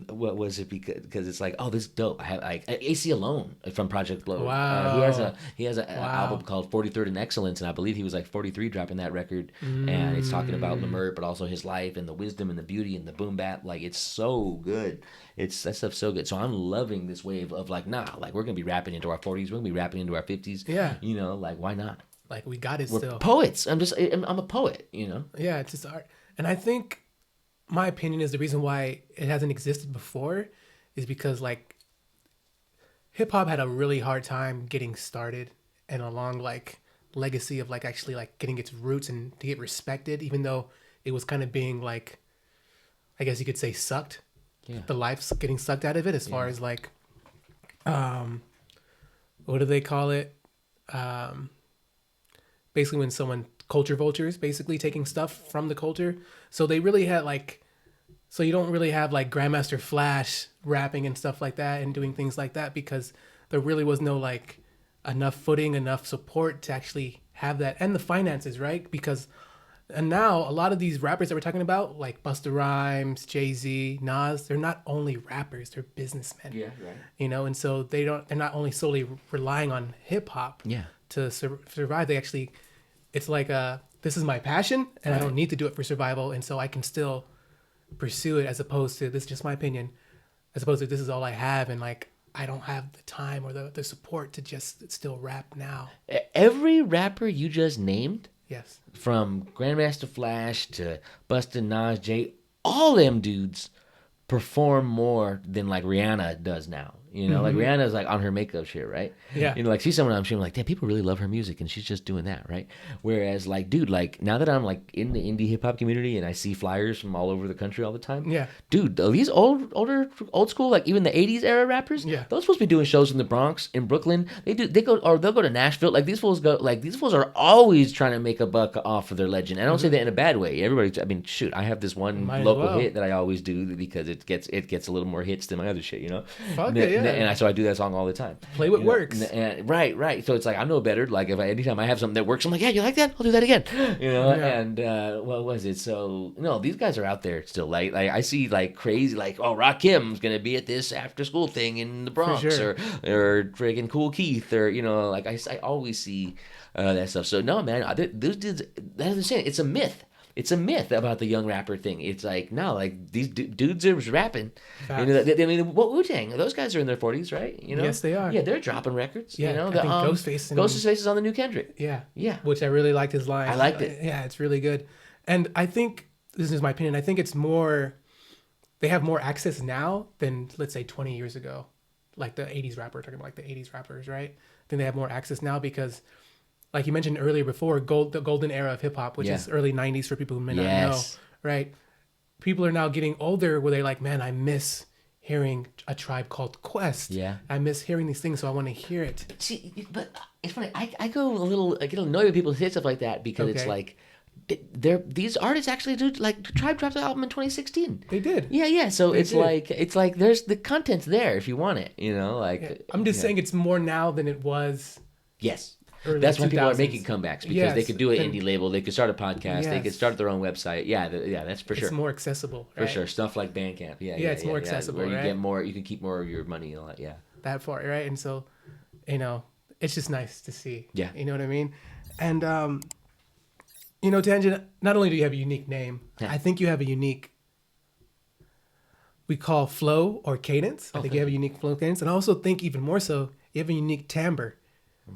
What was it? Because it's like, oh, this is dope. I have like AC Alone from Project Blowed. Wow. He has an album called 43rd in Excellence, and I believe he was like 43 dropping that record, and it's talking about Lamert, but also his life and the wisdom and the beauty and the boom bap. Like it's so good. That stuff's so good. So I'm loving this wave of like, nah, like we're gonna be rapping into our 40s, we're gonna be rapping into our 50s. Yeah. Like why not? Like we got it We're still. poets. I'm a poet. Yeah, it's just art, and I think my opinion is the reason why it hasn't existed before is because like hip hop had a really hard time getting started and a long like legacy of like actually like getting its roots and to get respected, even though it was kind of being like, I guess you could say, sucked. Yeah. The life's getting sucked out of it as far as like, what do they call it? Basically when someone, culture vultures, basically taking stuff from the culture. So they really had like, so you don't really have like Grandmaster Flash rapping and stuff like that and doing things like that because there really was no like enough footing, enough support to actually have that, and the finances, right? Because and now a lot of these rappers that we're talking about, like Busta Rhymes, Jay-Z, Nas, they're not only rappers, they're businessmen. Yeah, right. And so they're not only solely relying on hip hop to survive. They actually, it's like this is my passion and I don't need to do it for survival, and so I can still pursue it, as opposed to, this is just my opinion, as opposed to this is all I have and like I don't have the time or the support to just still rap now. Every rapper you just named, yes, from Grandmaster Flash to Busta, Nas, Jay, all them dudes perform more than like Rihanna does now. Like Rihanna's like on her makeup shit, right? Yeah. Like she's someone I'm sure like, damn, people really love her music and she's just doing that, right? Whereas like, dude, like now that I'm like in the indie hip hop community and I see flyers from all over the country all the time, dude, these old school, like even the 80s era rappers, those supposed to be doing shows in the Bronx, in Brooklyn. They'll go to Nashville. Like these fools are always trying to make a buck off of their legend. And I don't say that in a bad way. Everybody, I mean, shoot, I have this one local hit that I always do because it gets a little more hits than my other shit, Fuck it, yeah. so I do that song all the time. Play what works. Right. So it's like, I know better. Like, anytime I have something that works, I'm like, yeah, you like that? I'll do that again. And what was it? So, no, these guys are out there still. Like I see, like, crazy, like, oh, Rakim's going to be at this after-school thing in the Bronx. Sure. Or friggin' Cool Keith. Or, like, I always see that stuff. So, no, man, those dudes, that's insane. It's a myth. It's a myth about the young rapper thing. It's like, no, like, these dudes are rapping. I mean, what Wu-Tang? Those guys are in their 40s, right? Yes, they are. Yeah, they're dropping records. Yeah, I think Ghostface is on the new Kendrick. Yeah. Which I really liked his line. I liked it. Yeah, it's really good. And I think, this is my opinion, I think it's more, they have more access now than, let's say, 20 years ago. Like the 80s rapper, talking about like the 80s rappers, right? I think they have more access now because, like you mentioned earlier before, the golden era of hip hop, which is early 90s for people who may not know, right? People are now getting older where they're like, man, I miss hearing A Tribe Called Quest. Yeah. I miss hearing these things, so I want to hear it. See, but it's funny. I get a little annoyed when people say stuff like that because it's like, these artists actually do, like, Tribe dropped the album in 2016. They did. Yeah. So it's like there's the content's there if you want it, I'm just saying it's more now than it was. Yes. That's why people are making comebacks because they could do an indie label, they could start a podcast, they could start their own website. Yeah, that's for sure. It's more accessible, right? For sure. Stuff like Bandcamp. It's more accessible, where you right? get more, you can keep more of your money and all that. Yeah. That far, right? And so, it's just nice to see. Yeah. You know what I mean? And Tanjint, not only do you have a unique name, I think you have a unique, we call flow or cadence. I think you have a unique flow cadence. And I also think even more so, you have a unique timbre,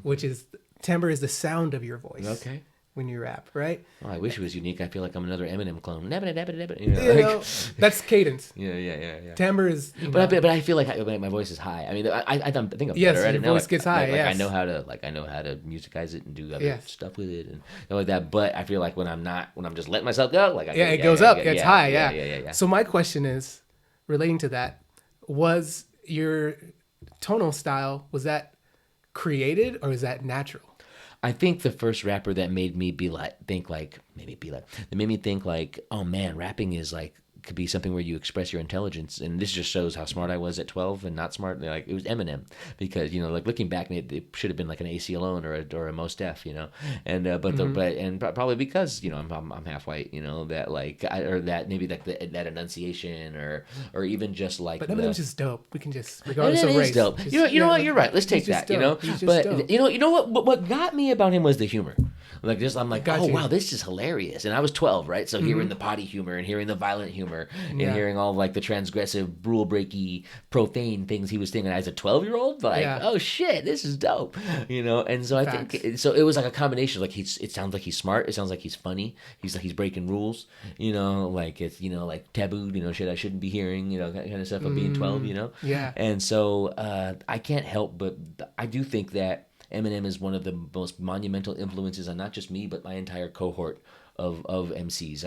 which is, timbre is the sound of your voice. Okay. When you rap, right? Oh, I wish it was unique. I feel like I'm another Eminem clone. That's cadence. Yeah. Timbre is. But I feel like my voice is high. I mean, I think I'm better at it now. Your voice gets high. I know how to musicize it and do other stuff with it and like that. But I feel like when I'm just letting myself go, it goes up, gets high. Yeah. So my question is, relating to that, was your tonal style, was that created or is that natural? I think the first rapper that made me think like, oh man, rapping is like, could be something where you express your intelligence, and this just shows how smart I was at 12 and not smart. Like, it was Eminem, because like looking back, it should have been like an AC Alone or a Mos Def, and probably because I'm half white, that like that maybe like that enunciation or even just like. But Eminem's just dope. We can just regardless of race. Dope. Just, you know what? You're right. Let's take that. But dope. you know what got me about him was the humor. Like this, I'm like, wow, this is hilarious. And I was 12, right? So hearing the potty humor and hearing the violent humor and hearing all like the transgressive, rule breaky, profane things he was thinking as a 12-year-old, oh shit, this is dope, And so I think so. It was like a combination. Like it sounds like he's smart. It sounds like he's funny. He's breaking rules. Like it's like taboo. Shit I shouldn't be hearing. That kind of stuff of being 12. Yeah. And so I can't help but I do think that Eminem is one of the most monumental influences on not just me, but my entire cohort of MCs.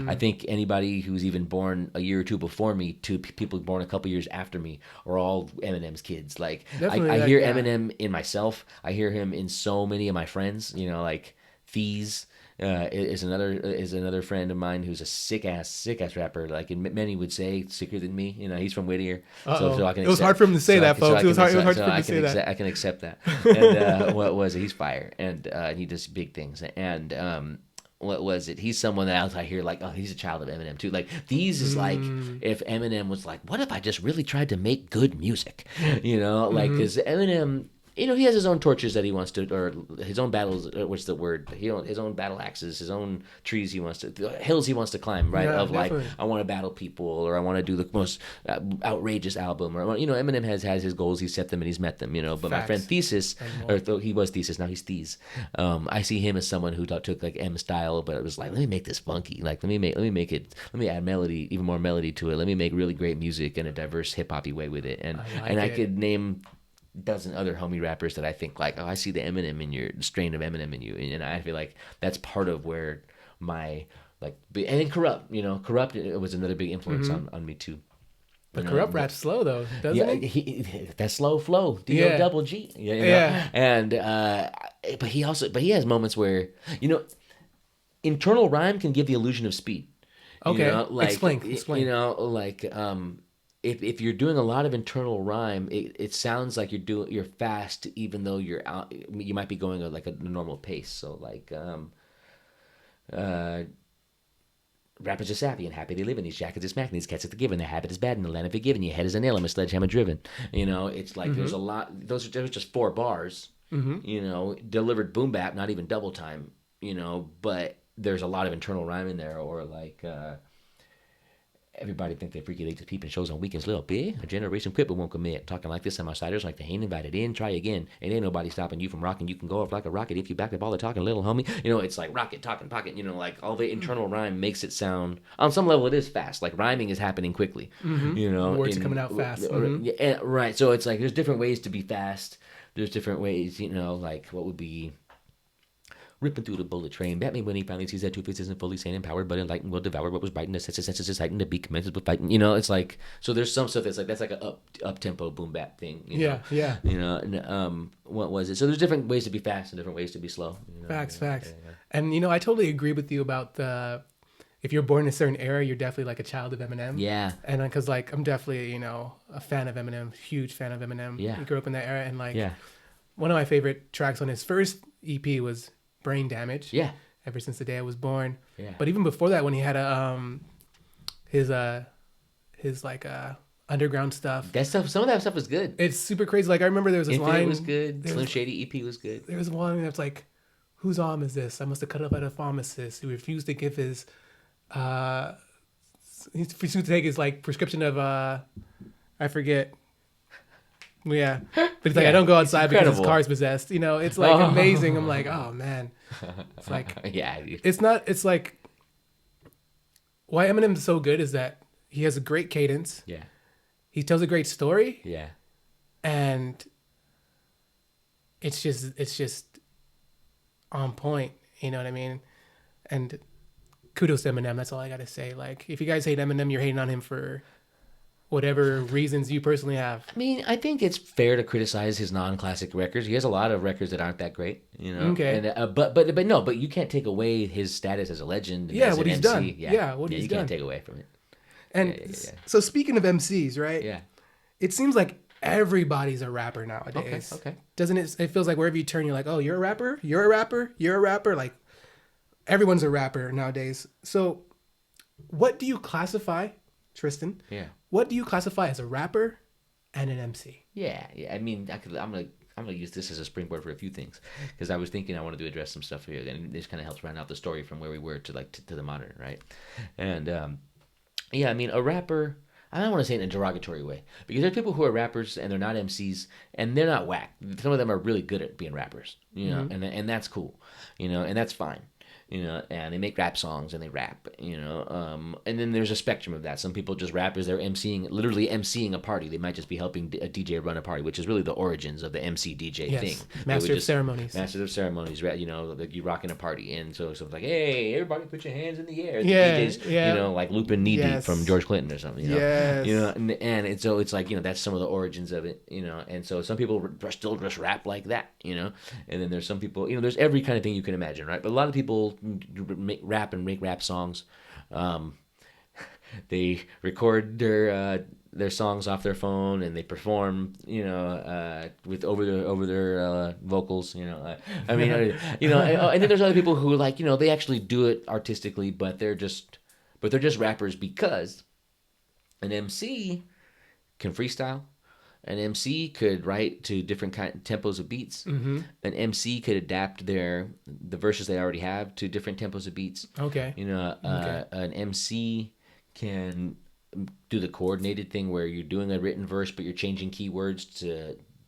I think anybody who's even born a year or two before me to people born a couple years after me are all Eminem's kids. Like I hear Eminem in myself. I hear him in so many of my friends. Like Thees. Is another friend of mine who's a sick ass rapper. Like many would say, sicker than me. He's from Whittier, so I can. It was hard for him to say that, folks. It was hard for him to say that. I can accept that. And what was it? He's fire, and he does big things. And what was it? He's someone else I hear like, oh, he's a child of Eminem too. Like These is like if Eminem was like, what if I just really tried to make good music? Like because Eminem. He has his own torches that he wants to, or his own battles. What's the word? His own battle axes, his own trees hills he wants to climb. Right? Yeah, of definitely. Like, I want to battle people, or I want to do the most outrageous album, or Eminem has his goals. He's set them and he's met them. But my friend Thesis, he was Thesis, now he's Thees. I see him as someone who took like M style, but it was like, let me make this funky. Like let me add melody, even more melody to it. Let me make really great music in a diverse hip hoppy way with it. And I could name dozen other homie rappers that I think like, oh, I see the Eminem in your strain of Eminem in you, and I feel like that's part of where my and then Corrupt was another big influence on me too. But Corrupt raps slow though, doesn't he? That slow flow, D-O-double-G. And but he has moments where internal rhyme can give the illusion of speed. Okay, explain. if you're doing a lot of internal rhyme, it sounds like you're fast, even though you're out. You might be going at like a normal pace. So like uh, rappers are savvy and happy they live in these jackets are smacking these cats at the given. Their habit is bad in the land of forgiving. Your head is a nail, I'm a sledgehammer driven. It's like there's a lot. Those are just 4 bars. Delivered boom bap, not even double time. But there's a lot of internal rhyme in there, or like. Everybody think they freaky late to peeping shows on weekends. Little bit, a generation quit but won't commit. Talking like this, I'm outsiders like they ain't invited in. Try again. It ain't nobody stopping you from rocking. You can go off like a rocket if you back up all the talking, little homie. It's like rocket, talking, pocket. Like all the internal rhyme makes it sound. On some level, it is fast. Like rhyming is happening quickly. Words are coming out fast. Yeah, right. So it's like there's different ways to be fast. There's different ways. Like what would be. Ripping through the bullet train. Batman, when he finally sees that Two-Face isn't fully sane and empowered, but enlightened, will devour what was bright, and the senses is heightened, to be commences with fighting. It's like, so there's some stuff that's like an up tempo boom bap thing. Yeah. And what was it? So there's different ways to be fast and different ways to be slow. Facts. And I totally agree with you about if you're born in a certain era, you're definitely like a child of Eminem. Yeah. And because like I'm definitely a fan of Eminem, huge fan of Eminem. Yeah. He grew up in that era, and like one of my favorite tracks on his first EP was Brain Damage. Yeah. Ever since the day I was born. Yeah. But even before that, when he had his underground stuff. That stuff. Some of that stuff was good. It's super crazy. Like I remember there was this Infinite line. was good. Slim Shady EP was good. There was one that's like, "Whose arm is this? I must have cut up at a pharmacist who refused to give his, he refused to take his like prescription of I forget." Yeah, but it's like I don't go outside because his car's possessed. It's like amazing. I'm like, oh man, it's like It's not. It's like why Eminem's so good is that he has a great cadence. Yeah, he tells a great story. Yeah, and it's just on point. You know what I mean? And kudos to Eminem. That's all I gotta say. Like, if you guys hate Eminem, you're hating on him for whatever reasons you personally have. I mean, I think it's fair to criticize his non-classic records. He has a lot of records that aren't that great, Okay. And, but you can't take away his status as a legend. Yeah, as what an he's MC. done. Yeah, what he's you done. Can't take away from it. And so speaking of MCs, right? Yeah. It seems like everybody's a rapper nowadays. Okay. Doesn't it? It feels like wherever you turn, you're like, oh, you're a rapper. You're a rapper. You're a rapper. Like everyone's a rapper nowadays. So, what do you classify, Tristan? Yeah. What do you classify as a rapper and an MC? Yeah. I mean, I'm gonna use this as a springboard for a few things, because I was thinking I wanted to address some stuff here, and this kind of helps round out the story from where we were to the modern, right? And I mean, a rapper. I don't want to say it in a derogatory way, because there's people who are rappers and they're not MCs and they're not whack. Some of them are really good at being rappers, and that's cool, and that's fine. And they make rap songs and they rap, and then there's a spectrum of that. Some people just rap as they're literally emceeing a party. They might just be helping a DJ run a party, which is really the origins of the MC DJ thing. Master of ceremonies. Masters of ceremonies, right? Like you rocking a party. And so it's like, hey, everybody put your hands in the air. The DJs, like looping knee deep from George Clinton or something, and so it's like, that's some of the origins of it, and so some people still just rap like that, and then there's some people, there's every kind of thing you can imagine, right? But a lot of people make rap songs. They record their songs off their phone and they perform, with over their vocals. I mean, and then there's other people who they actually do it artistically, but they're just rappers, because an MC can freestyle. An MC could write to different tempos of beats. Mm-hmm. An MC could adapt the verses they already have to different tempos of beats. Okay. An MC can do the coordinated thing where you're doing a written verse, but you're changing keywords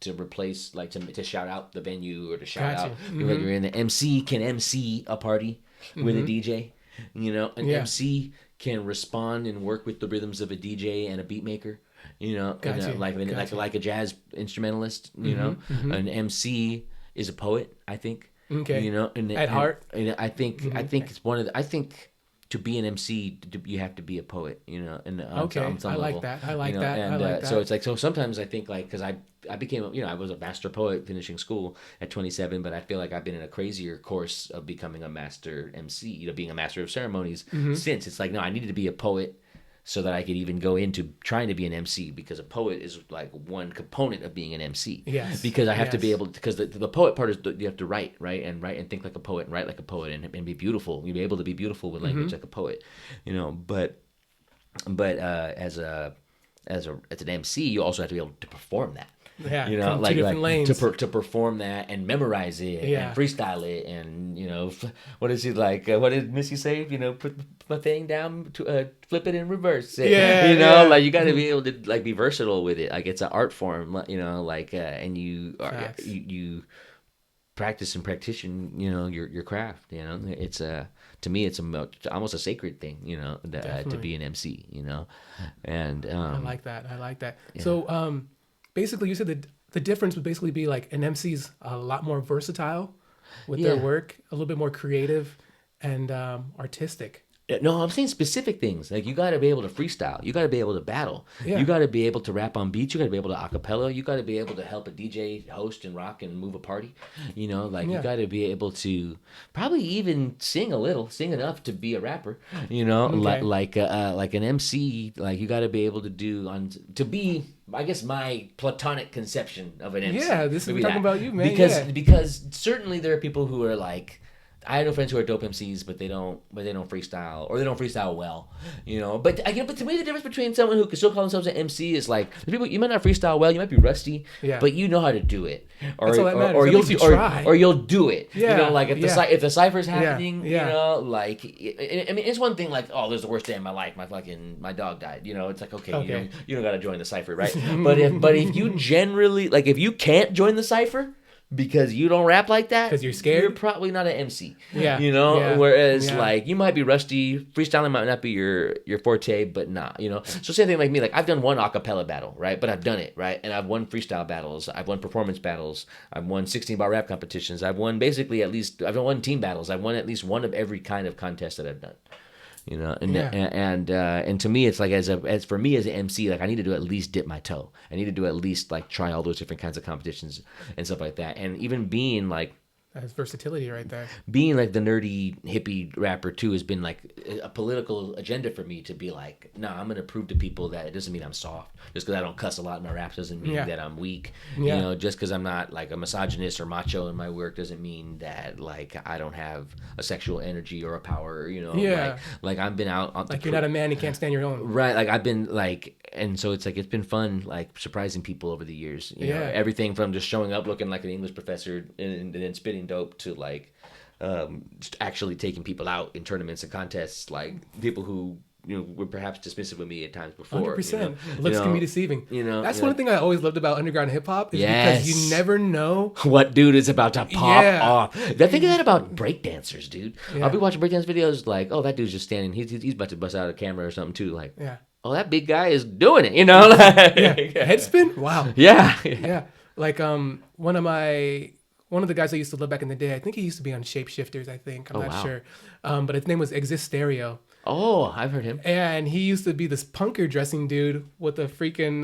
to replace, like to shout out the venue or to shout out. Mm-hmm. Like you're in the MC can MC a party with a DJ. An MC can respond and work with the rhythms of a DJ and a beat maker. Like a jazz instrumentalist. Mm-hmm. An MC is a poet, I think. Okay. At heart. And I think it's one of the. I think to be an MC, you have to be a poet. And okay, I like that. I like that. And I like that. so it's like, so sometimes I think, like, because I became I was a master poet finishing school at 27, but I feel like I've been in a crazier course of becoming a master MC. Being a master of ceremonies since. It's like, no, I needed to be a poet so that I could even go into trying to be an MC, because a poet is like one component of being an MC. Yes. Because I have to be Yes. able to, because the poet part is you have to write and think like a poet and write like a poet and be beautiful. You'll be able to be beautiful with language like a poet, you know. But as an MC, you also have to be able to perform that. Yeah, You know, from like two different lanes. to perform that and memorize it Yeah. and freestyle it, and you know, what is it like? What did Missy say? You know, put my thing down, to flip it and reverse it. Yeah, You know, yeah. like you got to be able to like be versatile with it. Like it's an art form. You know, like and Facts. you practice and practition. You know, your craft. You know, it's to me, it's almost a sacred thing. You know, to Definitely. be an MC. You know, and I like that. So, basically, you said that the difference would basically be like an MC's a lot more versatile with their Yeah. work, a little bit more creative and artistic. No, I'm saying specific things. Like you got to be able to freestyle. You got to be able to battle. Yeah. You got to be able to rap on beats. You got to be able to acapella. You got to be able to help a DJ host and rock and move a party. You know, like Yeah. you got to be able to probably even sing enough to be a rapper. You know, Okay. like an MC. Like you got to be able to to be. I guess my platonic conception of an MC. Yeah, this is Maybe talking that. about you, man. Because certainly there are people who are like. I know friends who are dope MCs, but they don't freestyle, or they don't freestyle well, you know. But to me, the difference between someone who can still call themselves an MC is like the people, you might not freestyle well, you might be rusty, Yeah. but you know how to do it, or That's all that matters. or At you'll least you or, try. or you'll do it. Yeah, You know, like if the cipher's happening, yeah. you know, like I mean, it's one thing like, oh, there's the worst day of my life, my dog died, you know. It's like okay. You don't got to join the cipher, right? but if you generally like if you can't join the cipher because you don't rap like that, 'Cause you're scared? you're probably not an MC. Yeah. You know, Yeah. whereas Yeah. like you might be rusty, freestyling might not be your forte, but not, you know. So same thing like me, like I've done one acapella battle, right? But I've done it, right? And I've won freestyle battles, I've won performance battles, I've won 16-bar rap competitions, I've won I've won team battles, I've won at least one of every kind of contest that I've done. You know, and to me, it's like as for me as an MC, like I need to do at least dip my toe. I need to do at least like try all those different kinds of competitions and stuff like that. And even being like That's versatility right there. being like the nerdy hippie rapper too has been like a political agenda for me to be like, no, I'm gonna prove to people that it doesn't mean I'm soft. Just because I don't cuss a lot in my raps doesn't mean Yeah. that I'm weak. Yeah. You know, just because I'm not like a misogynist or macho in my work doesn't mean that like I don't have a sexual energy or a power. You know, Yeah. like I've been out on Like you're not a man, you can't stand your own. right. Like I've been like, and so it's like it's been fun like surprising people over the years. You know, Yeah. everything from just showing up looking like an English professor and then spitting dope to like just actually taking people out in tournaments and contests, like people who were perhaps dismissive of me at times before. 100%. Looks can be deceiving. You know, That's one thing I always loved about underground hip hop is Yes. because you never know. What dude is about to pop Yeah. off? I think of that about breakdancers, dude. Yeah. I'll be watching breakdance videos like, oh, that dude's just standing. He's about to bust out a camera or something too. Like, Yeah. oh, that big guy is doing it. You know, like, Yeah. Head spin? Wow. yeah. Yeah. Like one of the guys I used to love back in the day, I think he used to be on Shapeshifters, I think. I'm Oh, not wow. sure. But his name was Exist Stereo. Oh, I've heard him. And he used to be this punker dressing dude with a freaking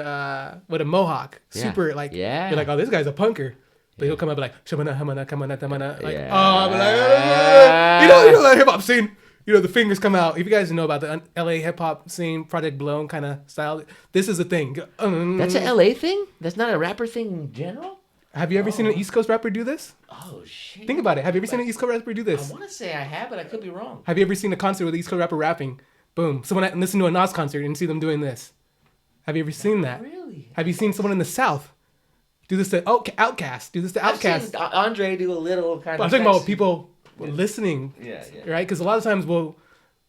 with a mohawk. Yeah. Super like Yeah. you're like, oh, this guy's a punker. But he'll come up like shamana hamana kamana tamana like Yeah. oh I'm like you know that hip hop scene. You know the fingers come out. If you guys know about the LA hip hop scene, Project Blown kind of style, this is a thing. That's an LA thing? That's not a rapper thing in general? Have you ever seen an East Coast rapper do this? Oh, shit. Think about it. Have you ever seen an East Coast rapper do I this? want to say I have, but I could be wrong. Have you ever seen a concert with an East Coast rapper rapping? Boom. Someone listen to a Nas concert and see them doing this. Have you ever seen that? Really? Have you seen someone in the South do this to Outkast? Do this to I've Outkast? seen Andre do a little kind But I'm of... talking about people listening, Yeah. right? Because a lot of times,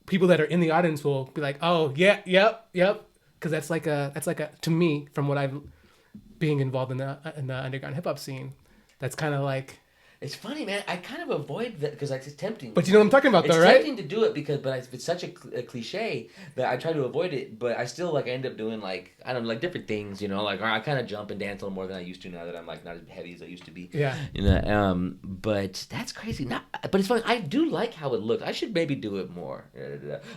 people that are in the audience will be like, "Oh, yeah, yep," because that's like a to me from what I've being involved in the underground hip hop scene, that's kind of like. It's funny, man. I kind of avoid that because it's tempting. But you know what I'm talking about, It's though, right? tempting to do it it's such a cliche that I try to avoid it. But I still like end up doing like I don't know, like different things. You know, like I kind of jump and dance a little more than I used to now that I'm like not as heavy as I used to be. Yeah. You know, but that's crazy. But it's funny. I do like how it looks. I should maybe do it more.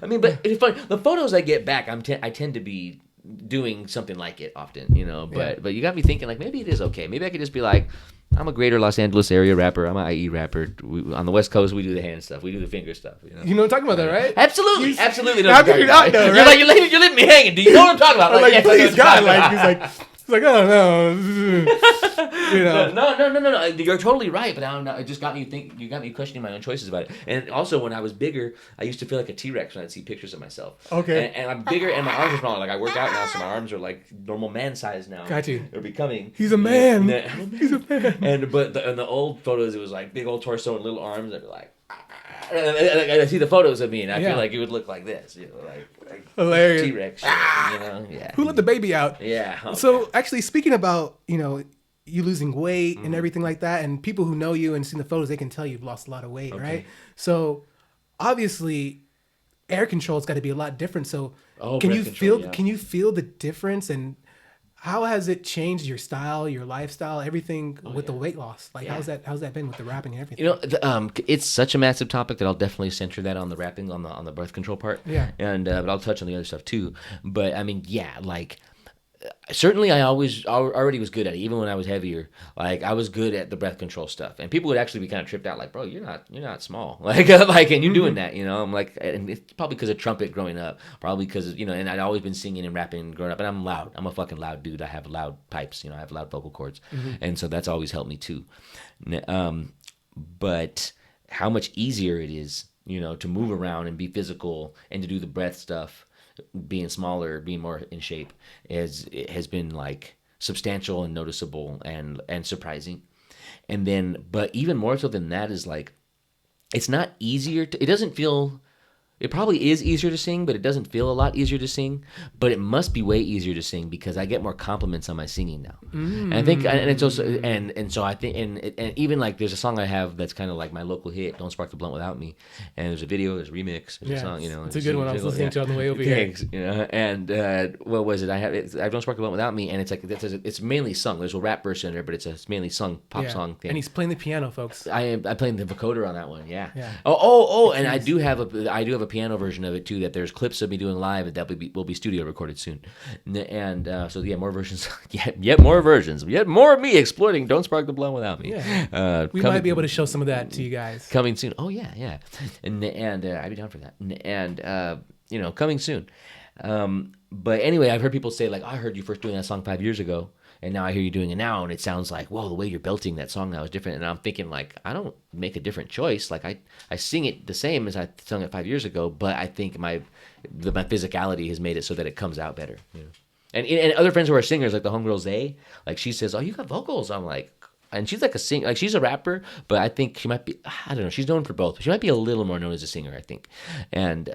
I mean, but it's funny. The photos I get back, I tend to be doing something like it often, you know. But you got me thinking, like, maybe it is okay. Maybe I could just be like, I'm a greater Los Angeles area rapper. I'm an IE rapper. On the West Coast, we do the hand stuff. We do the finger stuff. You know what I'm talking about, that, right? Absolutely. Absolutely. How could you not know, right? You're leaving me hanging. Do you know what I'm talking about? Like, yes, please, God. He's like, I don't know. You know. No. You're totally right, but I don't know. It just got me you got me questioning my own choices about it. And also, when I was bigger, I used to feel like a T-Rex when I'd see pictures of myself. Okay. And I'm bigger, and my arms are smaller. Like, I work out now, so my arms are like normal man size now. Got you. They're becoming. He's a man. He's a man. And in the old photos, it was like big old torso and little arms that were like. I see the photos of me, and I feel like it would look like this, you know, like hilarious T-Rex, you know, yeah. Who let the baby out? Yeah. Okay. So actually, speaking about, you know, you losing weight and everything like that, and people who know you and seen the photos, they can tell you've lost a lot of weight, right? So obviously, air control's got to be a lot different. So can you feel the difference, and how has it changed your style, your lifestyle, everything with the weight loss? Like, how's that been with the rapping and everything? You know, it's such a massive topic that I'll definitely center that on the rapping, on the birth control part. Yeah. And but I'll touch on the other stuff too. But I mean, yeah, like. Certainly, I already was good at it. Even when I was heavier, like I was good at the breath control stuff, and people would actually be kind of tripped out, like, "Bro, you're not small, like, and you're doing that, you know." I'm like, and it's probably because of trumpet growing up, probably because you know, and I'd always been singing and rapping growing up, and I'm loud. I'm a fucking loud dude. I have loud pipes, you know. I have loud vocal cords, and so that's always helped me too. But how much easier it is, you know, to move around and be physical and to do the breath stuff. Being smaller, being more in shape, has been like substantial and noticeable and surprising. And then, but even more so than that is like, it's not easier. It doesn't feel. It probably is easier to sing, but it doesn't feel a lot easier to sing. But it must be way easier to sing because I get more compliments on my singing now. And I think, and it's also, and so I think, and even like there's a song I have that's kind of like my local hit, "Don't Spark the Blunt Without Me," and there's a video, there's a remix, there's a song, you know. It's a good one. I was listening to on the way over here. You know, and what was it? I "Don't Spark the Blunt Without Me," and it's like it's mainly sung. There's a rap version in there, but it's a mainly sung pop song thing. And he's playing the piano, folks. I'm playing the vocoder on that one. Yeah. Oh, and I do have a piano version of it too, that there's clips of me doing live that will be studio recorded soon. And so yeah, more versions, yet more versions, yet more of me exploiting "Don't Spark the Blunt Without Me." We might be able to show some of that to you guys coming soon. Oh yeah, and I'd be down for that. And you know, coming soon. But anyway, I've heard people say like, "I heard you first doing that song 5 years ago, and now I hear you doing it now, and it sounds like, whoa, the way you're belting that song now is different." And I'm thinking like, I don't make a different choice. Like I sing it the same as I sung it 5 years ago, but I think my physicality has made it so that it comes out better. You know? And other friends who are singers, like the homegirl Zay, like she says, "Oh, you got vocals." I'm like, and she's like a singer, like she's a rapper, but I think she might be, I don't know, she's known for both. She might be a little more known as a singer, I think. And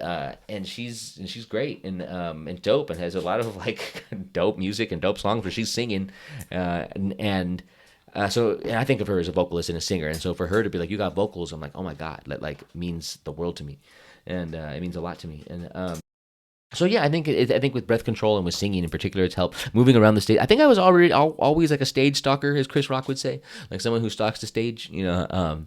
she's great and dope and has a lot of like dope music and dope songs where she's singing. So I think of her as a vocalist and a singer. And so for her to be like, "You got vocals," I'm like, oh my God, that like means the world to me. And it means a lot to me. And so yeah, I think with breath control and with singing in particular, it's helped moving around the stage. I think I was always like a stage stalker, as Chris Rock would say, like someone who stalks the stage, you know.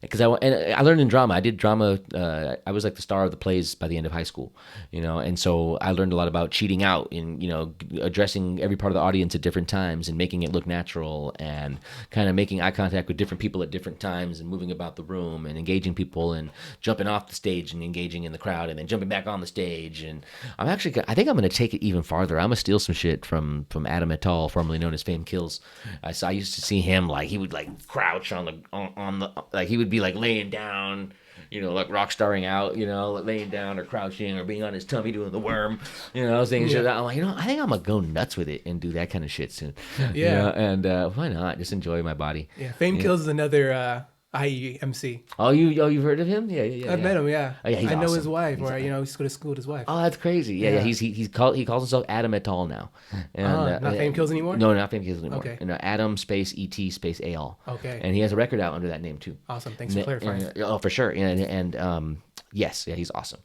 Because I learned in drama. I did drama. I was like the star of the plays by the end of high school, you know. And so I learned a lot about cheating out and, you know, addressing every part of the audience at different times and making it look natural and kind of making eye contact with different people at different times and moving about the room and engaging people and jumping off the stage and engaging in the crowd and then jumping back on the stage. And I think I'm going to take it even farther. I'm going to steal some shit from Adam et al., formerly known as Fame Kills. I used to see him like he would like crouch on the like he would be like laying down, you know, like rock starring out, you know, like laying down or crouching or being on his tummy doing the worm, you know, things. Yeah. I'm like, you know, I think I'm gonna go nuts with it and do that kind of shit soon. Yeah. You know? And why not? Just enjoy my body. Yeah. Fame Kills is another IE MC. You've heard of him? Yeah. I've met him. Yeah. Oh, yeah, he's I know awesome. His wife, or you know, he's go to school with his wife. Oh, that's crazy. Yeah. He calls himself Adam et al. Now. And, not Fame Kills anymore. No, not Fame Kills anymore. Okay. And Adam space et space al. Okay. And he has a record out under that name too. Awesome. Thanks for clarifying. Oh, for sure. And yes, yeah, he's awesome.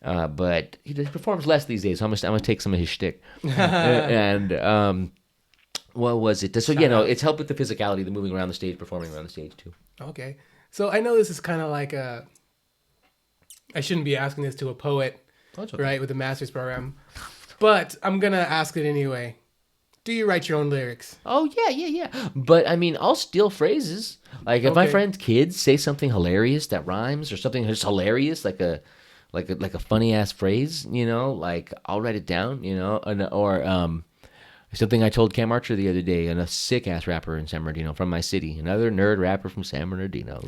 But he performs less these days, so I'm gonna take some of his shtick. And what was it? So it's helped with the physicality, the moving around the stage, performing around the stage too. Okay. So I know this is kind of like I shouldn't be asking this to a poet, okay. Right, with a master's program. But I'm gonna ask it anyway. Do you write your own lyrics? Oh yeah. But I mean, I'll steal phrases. Like if my friend's kids say something hilarious that rhymes, or something that's hilarious, like a funny ass phrase, like I'll write it down, or something I told Cam Archer the other day, and a sick ass rapper in San Bernardino from my city, another nerd rapper from San Bernardino.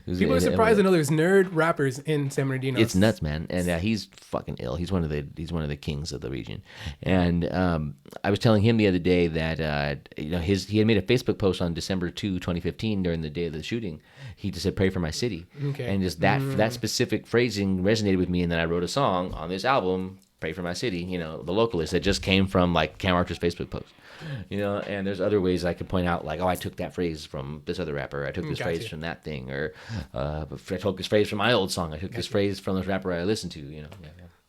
People are surprised to know there's nerd rappers in San Bernardino. It's nuts, man, and he's fucking ill. He's one of the kings of the region. And I was telling him the other day that he had made a Facebook post on December 2, 2015, during the day of the shooting. He just said, "Pray for my city," and just that specific phrasing resonated with me, and then I wrote a song on this album, Pray for My City, the Localist, that just came from like Cam Archer's Facebook post, and there's other ways I could point out, like, oh, I took that phrase from this other rapper, I took this phrase from that thing, or I took this phrase from my old song, I took this phrase from this rapper I listened to,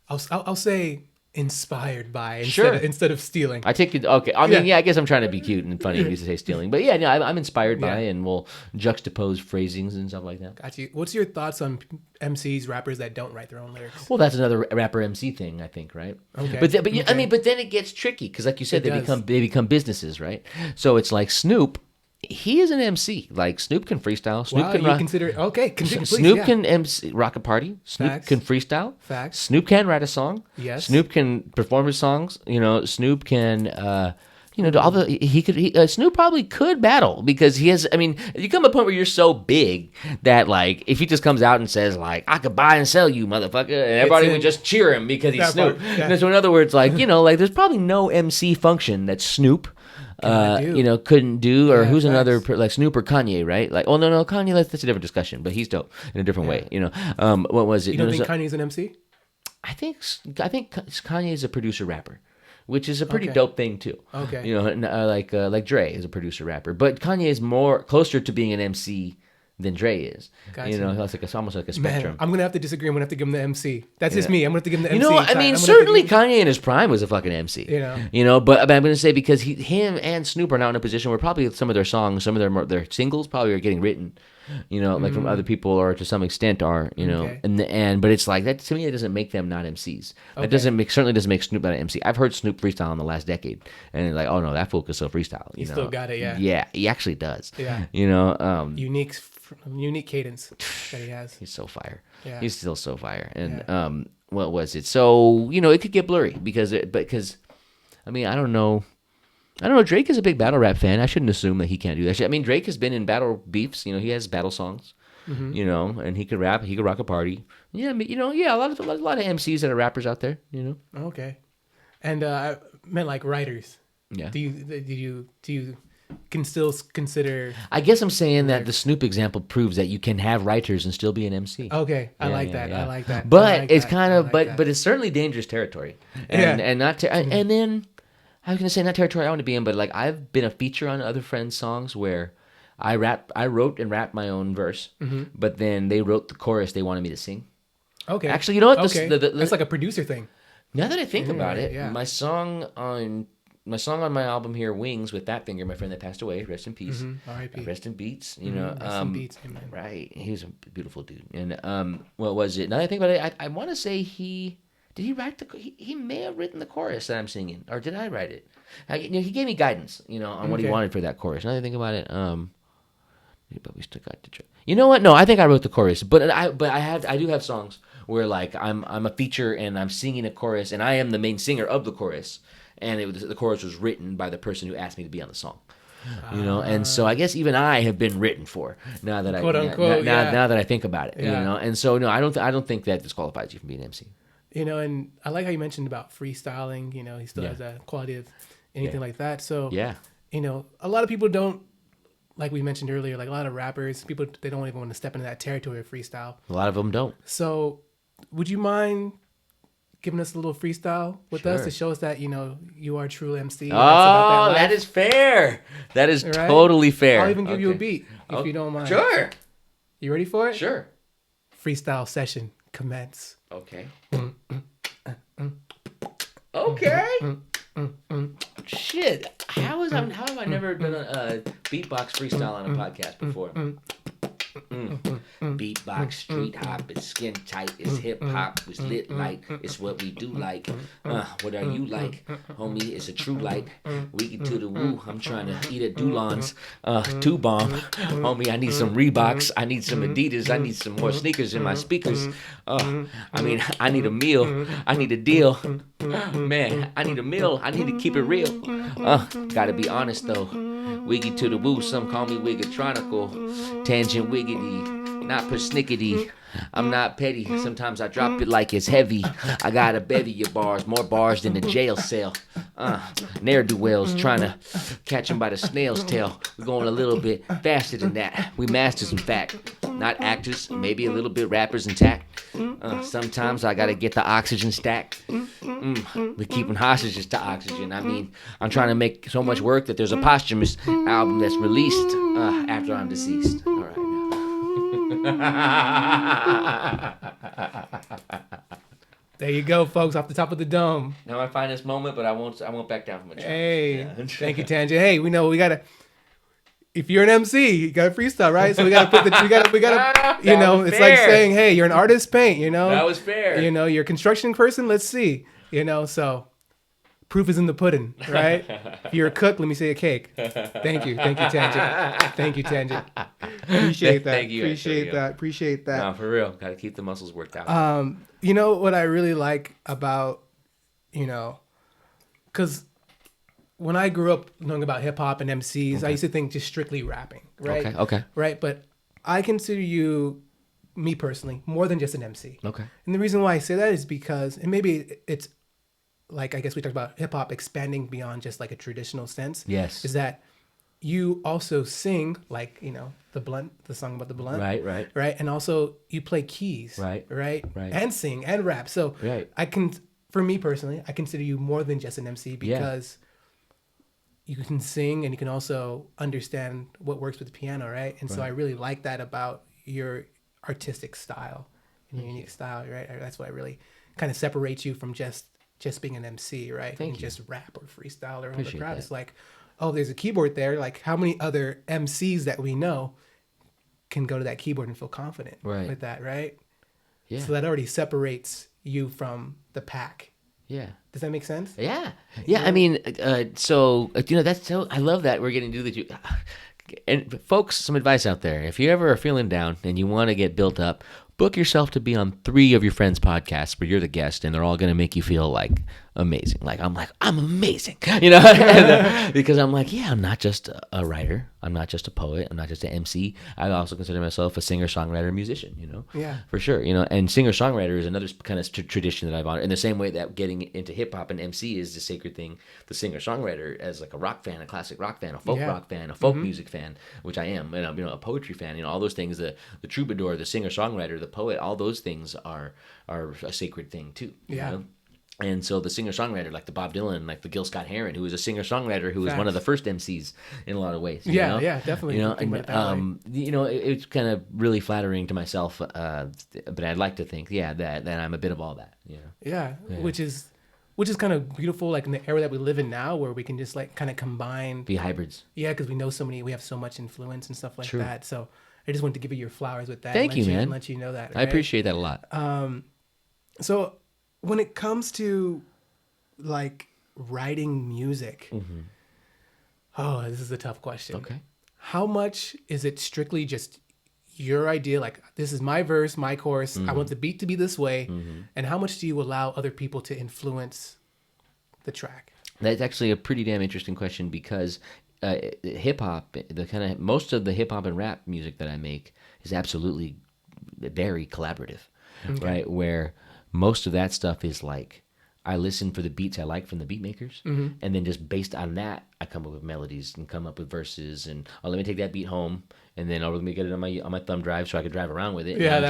I'll say inspired by instead of stealing. I take it. Okay, I mean, I guess I'm trying to be cute and funny. I used to say stealing, but yeah, no, I'm inspired by, and we'll juxtapose phrasings and stuff like that. Got you. What's your thoughts on MCs, rappers that don't write their own lyrics? Well, that's another rapper MC thing, I think, right? Okay. I mean, but then it gets tricky because, like you said, they become businesses, right? So it's like Snoop. He is an MC. Like Snoop can freestyle. Snoop can rock. Snoop can MC, rock a party. Snoop can freestyle. Facts. Snoop can write a song. Yes. Snoop can perform his songs. Snoop can. Do all the Snoop probably could battle because he has. I mean, you come to a point where you're so big that like if he just comes out and says like I could buy and sell you, motherfucker, and everybody would just cheer him because he's Snoop. And so in other words, like like there's probably no MC function that Snoop. Couldn't do, or who's another like Snoop or Kanye, right? Like, oh no, Kanye, that's a different discussion, but he's dope in a different way. What was it? You don't think Kanye's an MC? I think Kanye is a producer rapper, which is a pretty dope thing too. Okay, like Dre is a producer rapper, but Kanye is closer to being an MC than Dre is. Gotcha. It's almost like a spectrum. Man, I'm gonna have to disagree. I'm gonna have to give him the MC. That's just me. I'm gonna have to give him the MC. I mean, certainly Kanye in his prime was a fucking MC. But I'm gonna say because him and Snoop are now in a position where probably some of their songs, some of their singles probably are getting written. Like from other people, or to some extent are, but it's like that to me. It doesn't make them not MCs. That certainly doesn't make Snoop not an MC. I've heard Snoop freestyle in the last decade, and like, oh no, that fool can still freestyle. He still got it, yeah. Yeah, he actually does. Yeah. Unique cadence that he has. He's so fire. Yeah. He's still so fire. And what was it? So it could get blurry because I mean, I don't know. Drake is a big battle rap fan. I shouldn't assume that he can't do that shit. I mean, Drake has been in battle beefs. He has battle songs. And he could rap. He could rock a party. Yeah, I mean, a lot of MCs that are rappers out there. Okay, and I meant like writers. Yeah. Do you can still consider? I guess I'm saying that the Snoop example proves that you can have writers and still be an MC. Okay, I like that. But it's kind of, but it's certainly dangerous territory. And not and then. I was gonna say not territory I want to be in, but like I've been a feature on other friends' songs where I wrote and rapped my own verse, but then they wrote the chorus they wanted me to sing. Okay. Actually, you know what? Okay. That's like a producer thing. Now that I think about it, my song on my album here, Wings, with That Finger, my friend that passed away, rest in peace. R.I.P. Rest in beats. Rest in beats, amen. Right. He was a beautiful dude. And what was it? Now that I think about it, I want to say did he write he may have written the chorus that I'm singing, or did I write it? He gave me guidance, on what he wanted for that chorus. Now that I think about it, but we still got to try. You know what? No, I think I wrote the chorus, but I do have songs where like I'm a feature and I'm singing a chorus and I am the main singer of the chorus, and the chorus was written by the person who asked me to be on the song. And so I guess even I have been written for now that now that I think about it, and so no, I don't think that disqualifies you from being an MC. And I like how you mentioned about freestyling. He still has that quality of anything like that. So, a lot of people don't, like we mentioned earlier, like a lot of rappers, they don't even want to step into that territory of freestyle. A lot of them don't. So, would you mind giving us a little freestyle with us to show us that, you are a true MC? Oh, that is fair. That is totally fair. I'll even give you a beat if you don't mind. Sure. You ready for it? Sure. Freestyle session commence. Okay. Okay. Shit. How have I never done a beatbox freestyle on a podcast before? Beatbox, street hop, it's skin tight, it's hip hop, it's lit light, it's what we do like. What are you like? Homie, it's a true light. Wiggy to the woo, I'm trying to eat at Dulon's. Two bomb. Homie, I need some Reeboks, I need some Adidas, I need some more sneakers in my speakers. I mean, I need a meal, I need a deal. Man, I need a meal, I need to keep it real. Gotta be honest though. Wiggy to the woo, some call me Wiggatronical. Tangent Wiggity, not persnickety. I'm not petty, sometimes I drop it like it's heavy. I got a bevy of bars, more bars than a jail cell. Ne'er-do-wells trying to catch him by the snail's tail. We're going a little bit faster than that. We masters, in fact. Not actors, maybe a little bit rappers intact. Sometimes I gotta get the oxygen stacked. We're keeping hostages to oxygen. I mean, I'm trying to make so much work that there's a posthumous album that's released after I'm deceased. All right. There you go, folks, off the top of the dome. Now I find this moment, but I won't back down from it. Hey, thank you, Tanjint. Hey, we know we gotta. If you're an MC, you gotta freestyle, right? So we gotta put the we gotta you know, it's fair. Like saying, hey, you're an artist, paint. You know, that was fair. You know, you're a construction person. Let's see. You know, so proof is in the pudding, right? If you're a cook, let me say a cake. Thank you, Tanjint. Thank you, Tanjint. Appreciate that. Thank you. Appreciate that. No, for real. Gotta keep the muscles worked out. You know what I really like about, you know, because when I grew up knowing about hip hop and MCs, I used to think just strictly rapping, right? Okay. Right, but I consider you, me personally, more than just an MC. Okay. And the reason why I say that is because, and maybe it's like, I guess we talked about hip hop expanding beyond just like a traditional sense. Yes. Is that you also sing, like, you know, the song about the blunt. Right. And also you play keys. Right. And sing and rap. So for me personally, I consider you more than just an MC because you can sing and you can also understand what works with the piano, right? And so I really like that about your artistic style and your unique style, right? That's what really kind of separates you from just being an MC, right? Thank you. Just rap or freestyle or all the crowd. It's like, oh, there's a keyboard there. Like, how many other MCs that we know can go to that keyboard and feel confident with that, right? Yeah. So that already separates you from the pack. Yeah. Does that make sense? Yeah. I mean, so, you know, that's so, I love that we're getting to the, and folks, some advice out there. If you ever are feeling down and you want to get built up, book yourself to be on 3 of your friends' podcasts where you're the guest, and they're all going to make you feel like amazing. I'm amazing, you know, because I'm like, I'm not just a writer. I'm not just a poet. I'm not just an MC. I also consider myself a singer, songwriter, musician, you know, for sure. You know, and singer, songwriter is another kind of tradition that I've honored in the same way that getting into hip hop and MC is the sacred thing. The singer, songwriter as like a rock fan, a classic rock fan, a folk rock fan, a folk music fan, which I am, and I'm, you know, a poetry fan, you know, all those things, the troubadour, the singer, songwriter, the poet, all those things are a sacred thing too. You know? And so the singer-songwriter, like the Bob Dylan, like the Gil Scott-Heron, who was a singer-songwriter who was one of the first MCs in a lot of ways. You know? Definitely. You know, and, you know, it's kind of really flattering to myself, but I'd like to think, that I'm a bit of all that. You know? Yeah, which is kind of beautiful, like in the era that we live in now, where we can just like kind of combine, be hybrids. Yeah, because we have so much influence and stuff like that. So I just wanted to give you your flowers with that. Thank you, man. Let you know that. Right? I appreciate that a lot. So when it comes to like writing music, this is a tough question. Okay. How much is it strictly just your idea? Like, this is my verse, my chorus. I want the beat to be this way. And how much do you allow other people to influence the track? That's actually a pretty damn interesting question because hip hop, most of the hip hop and rap music that I make is absolutely very collaborative, right? Where most of that stuff is like, I listen for the beats I like from the beat makers, and then just based on that, I come up with melodies and come up with verses, and let me take that beat home, and then let me get it on my thumb drive so I could drive around with it. And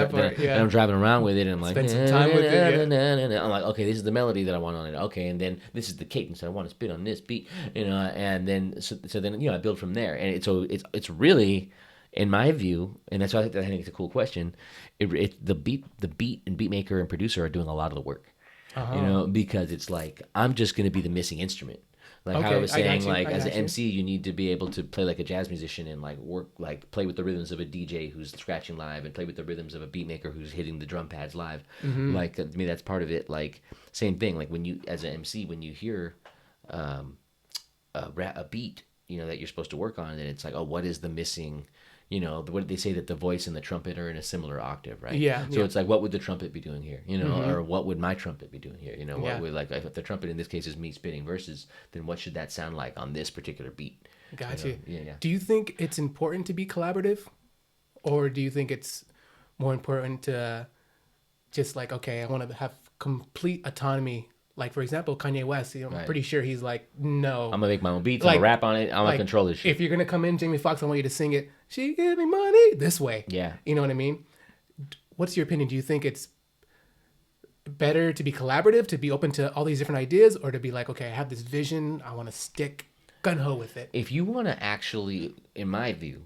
I'm driving around with it, and I'm like, spend some time with it. I'm like, okay, this is the melody that I want on it. Okay, and then this is the cadence that I want to spit on this beat, you know, and then so then you know I build from there, and it's really, in my view, and that's why I think it's a cool question. The beat and beat maker and producer are doing a lot of the work, you know, because it's like I'm just going to be the missing instrument. Like how Okay, I was I got saying, you, like I as an got you. MC, you need to be able to play like a jazz musician and like work, like play with the rhythms of a DJ who's scratching live, and play with the rhythms of a beat maker who's hitting the drum pads live. Mm-hmm. Like to me, that's part of it. Like same thing. Like when you, as an MC, when you hear um, a beat, that you're supposed to work on, and it's like, oh, what is the missing? What did they say, that the voice and the trumpet are in a similar octave, right? Yeah, So yeah. it's like, what would the trumpet be doing here? Mm-hmm. Or what would my trumpet be doing here? What Yeah, would, like, if the trumpet in this case is me spitting verses, then what should that sound like on this particular beat? got you. Yeah, yeah. Do you think it's important to be collaborative, or do you think it's more important to just like, okay, I want to have complete autonomy? Like for example, Kanye West. I'm Right. pretty sure he's like, no. I'm gonna make my own beats. I'm Like, gonna rap on it. I'm gonna like control this shit. if you're gonna come in, Jamie Foxx, I want you to sing it. She give me money this way. Yeah. You know what I mean? What's your opinion? Do you think it's better to be collaborative, to be open to all these different ideas, or to be like, okay, I have this vision, I want to stick gun ho with it? If you want to actually, in my view,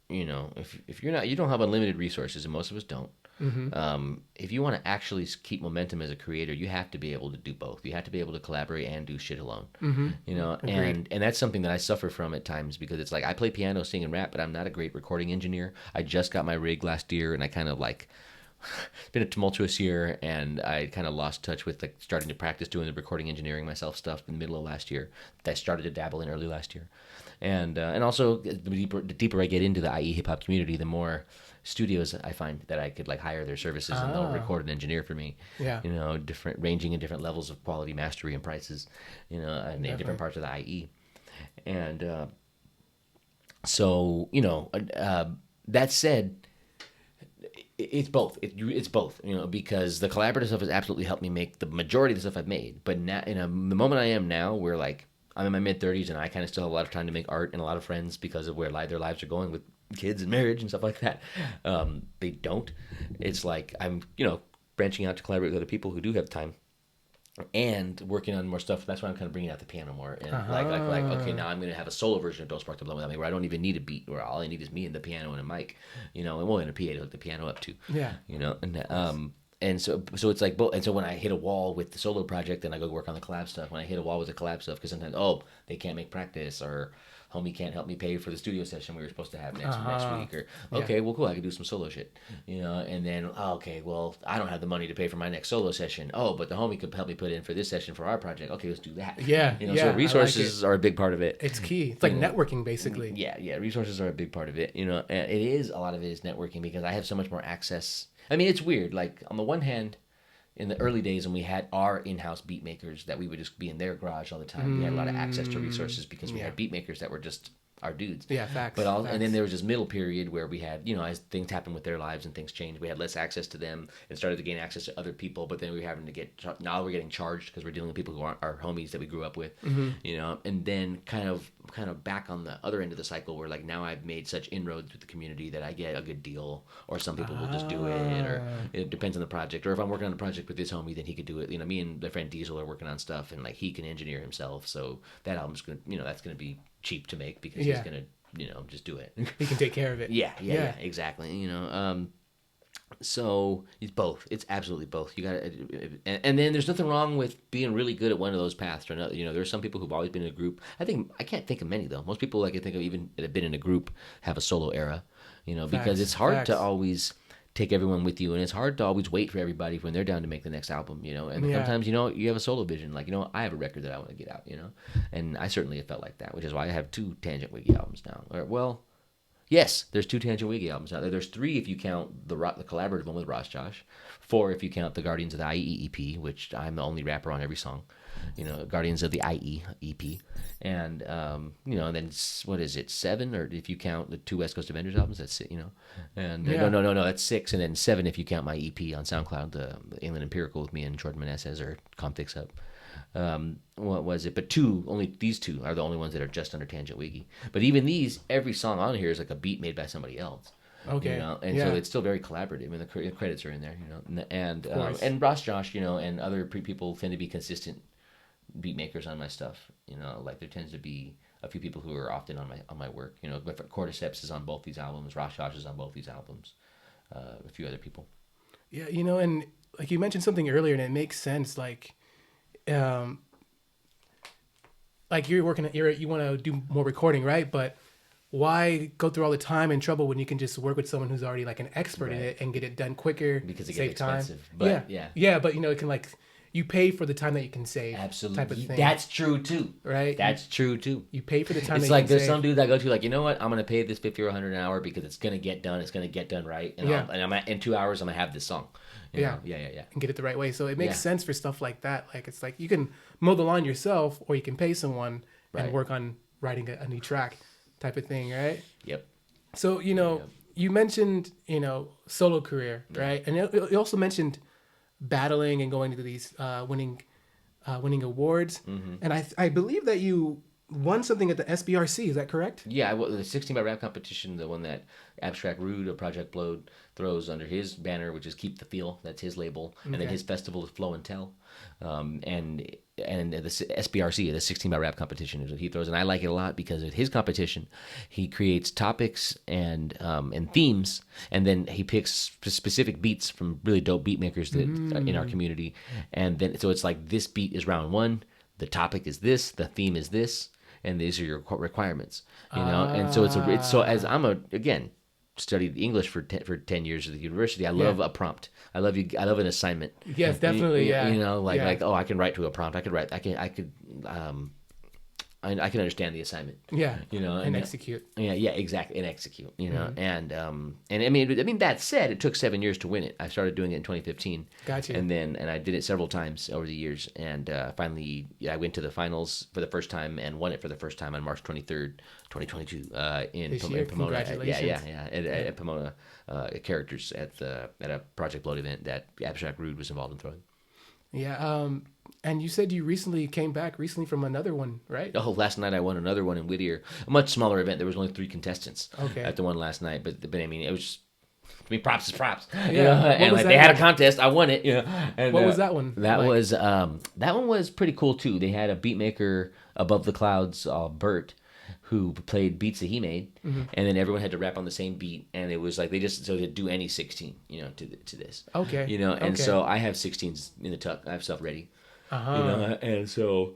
if you're not, you don't have unlimited resources, and most of us don't. If you want to actually keep momentum as a creator, you have to be able to do both. You have to be able to collaborate and do shit alone. And that's something that I suffer from at times, because it's like I play piano, sing, and rap, but I'm not a great recording engineer. I just got my rig last year, and I kind of like it's been a tumultuous year, and I kind of lost touch with like starting to practice doing the recording engineering myself stuff in the middle of last year. That I started to dabble in early last year, and also the deeper I get into the IE hip hop community, the more studios I find that I could like hire their services, and they'll record and engineer for me. Yeah. Different, ranging in different levels of quality, mastery, and prices. And in different parts of the IE, and that said, it's both. It's both, because the collaborative stuff has absolutely helped me make the majority of the stuff I've made. But now, the moment I am now, where like I'm in my mid-30s and I kind of still have a lot of time to make art and a lot of friends because of where their lives are going with kids and marriage and stuff like that. They don't. It's like I'm, branching out to collaborate with other people who do have time, and working on more stuff. That's why I'm kind of bringing out the piano more, and like okay, now I'm gonna have a solo version of Don't Spark the Blood Without Me, where I don't even need a beat, where all I need is me and the piano and a mic, and we'll in a PA to hook the piano up to. Yeah. And so it's like both. And so when I hit a wall with the solo project, then I go work on the collab stuff. When I hit a wall with the collab stuff, because sometimes they can't make practice, or homie can't help me pay for the studio session we were supposed to have next week, or okay, well, cool, I can do some solo shit, and then okay, well, I don't have the money to pay for my next solo session. Oh, but the homie could help me put in for this session for our project. Okay, let's do that. Yeah, So resources are a big part of it. It's key. It's like networking, basically. Yeah, resources are a big part of it. And it is, a lot of it is networking, because I have so much more access. I mean, it's weird. Like on the one hand, in the early days when we had our in-house beat makers, that we would just be in their garage all the time, we had a lot of access to resources because we had beat makers that were just our dudes. Yeah, facts. But and then there was this middle period where we had, as things happened with their lives and things changed, we had less access to them and started to gain access to other people. But then we were having to now we're getting charged because we're dealing with people who aren't our homies that we grew up with, and then kind of back on the other end of the cycle, where like now I've made such inroads with the community that I get a good deal, or some people will just do it, or it depends on the project. Or if I'm working on a project with this homie, then he could do it. Me and my friend Diesel are working on stuff, and like he can engineer himself, so that album's gonna, that's gonna be cheap to make, because he's gonna just do it. He can take care of it. Yeah, exactly. So it's both. It's absolutely both. You got to, and then there's nothing wrong with being really good at one of those paths or another. There's some people who've always been in a group. I can't think of many though. Most people I can think of, even that have been in a group, have a solo era. Because it's hard to always take everyone with you, and it's hard to always wait for everybody when they're down to make the next album. And sometimes you have a solo vision, like I have a record that I want to get out. And I certainly have felt like that, which is why I have 2 Tanjint Wiggy albums now. Yes, there's 2 Tanjint Wiggy albums out there. There's 3 if you count the collaborative one with Ross Josh. 4 if you count the Guardians of the IE EP, which I'm the only rapper on every song. Guardians of the IE EP. And, and then what is it, 7? Or if you count the 2 West Coast Avengers albums, that's it, And no, that's 6. And then 7 if you count my EP on SoundCloud, the Inland Empirical with me and Jordan Meneses, or Cont picks up. What was it? But 2, only these 2 are the only ones that are just under Tanjint Wiggy. But even these, every song on here is like a beat made by somebody else. Okay. So it's still very collaborative. I mean, the credits are in there, and Ross Josh, and other people tend to be consistent beat makers on my stuff. Like there tends to be a few people who are often on my work. Cordyceps is on both these albums. Ross Josh is on both these albums. A few other people. Yeah, and like you mentioned something earlier, and it makes sense. Like, like you want to do more recording, right? But why go through all the time and trouble when you can just work with someone who's already like an expert in it and get it done quicker, because it save gets time. expensive. But Yeah, but it can like you pay for the time that you can save. Absolutely. Type of thing. That's true too. Right? That's true too. You pay for the time. It's that like you can there's save. some dudes that go to like, you know what? I'm gonna pay this 50 or 100 an hour because it's gonna get done. It's gonna get done right. And in 2 hours I'm gonna have this song. You know? Yeah. And get it the right way. So it makes Yeah. sense for stuff like that. Like it's like you can mow the lawn yourself, or you can pay someone and work on writing a new track, type of thing, right? Yep. So you mentioned solo career, right? And you also mentioned battling and going to these winning awards. Mm-hmm. And I believe that you won something at the SBRC. Is that correct? Yeah, the 16 by rap competition, the one that Abstract Rude of Project Blowed throws under his banner, which is Keep the Feel. That's his label, and then his festival is Flow and Tell, and the SBRC, the 16 by rap competition, is what he throws, and I like it a lot because at his competition, he creates topics and themes, and then he picks specific beats from really dope beat makers that in our community, and then so it's like this beat is round one, the topic is this, the theme is this. And these are your requirements, And so it's so as again studied English for 10 years at the university. I love a prompt. I love an assignment. Yes, definitely. Yeah. Like I can write to a prompt. I can understand the assignment. Yeah. And execute. Yeah, exactly, and execute. And I mean that said, it took 7 years to win it. I started doing it in 2015. Gotcha. And I did it several times over the years, and finally I went to the finals for the first time and won it for the first time on March 23rd, 2022 in Pomona. Congratulations. Yeah. At Pomona characters at a Project Blood event that Abstract Rude was involved in throwing. Yeah. And you said you recently came back from another one, right? Oh, last night I won another one in Whittier, a much smaller event. There was only 3 contestants at the one last night, but I mean it was. I mean, props is props. Yeah. And like they had a contest, I won it. And what was that one? That one was pretty cool too. They had a beat maker above the clouds, Bert, who played beats that he made, and then everyone had to rap on the same beat, and it was like they'd do any 16, to this. Okay. And so I have 16s in the tuck. I have stuff ready. And so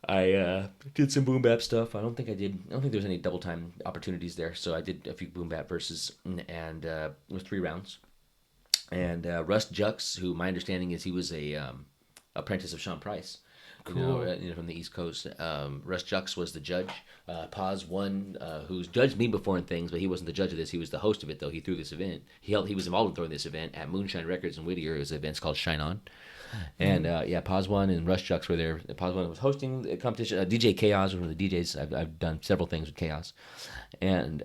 I did some boom bap stuff. I don't think there was any double time opportunities there. So I did a few boom bap verses, and it was 3 rounds. And Russ Jux, who my understanding is he was a apprentice of Sean Price, Cool. From the East Coast. Russ Jux was the judge. Paz won, who's judged me before in things, but he wasn't the judge of this. He was the host of it, though. He threw this event. He was involved in throwing this event at Moonshine Records in Whittier. It was an event called Shine On. And Paz One and Rush Chucks were there. Paz One was hosting the competition. DJ Chaos was one of the DJs. I've done several things with Chaos, and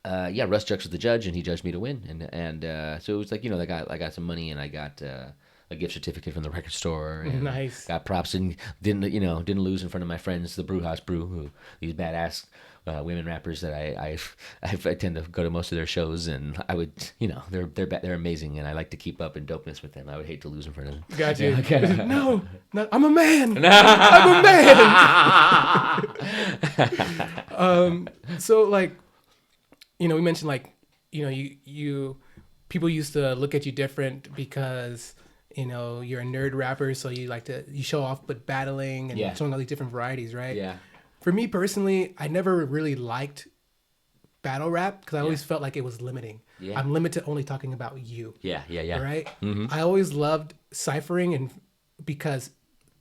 Rush Chucks was the judge, and he judged me to win. And so it was like I got some money, and I got a gift certificate from the record store. And nice. Got props and didn't lose in front of my friends, the Brew House Brew, who these badass women rappers that I tend to go to most of their shows, and I would they're amazing, and I like to keep up in dopeness with them. I would hate to lose in front of them. Gotcha. Yeah, okay. No, I'm a man. I'm a man. So like, we mentioned like, you people used to look at you different because you're a nerd rapper, so you show off with battling and showing all these different varieties, right? Yeah. For me personally, I never really liked battle rap because I always felt like it was limiting. Yeah. I'm limited to only talking about you. Yeah. Right? Mm-hmm. I always loved ciphering, and because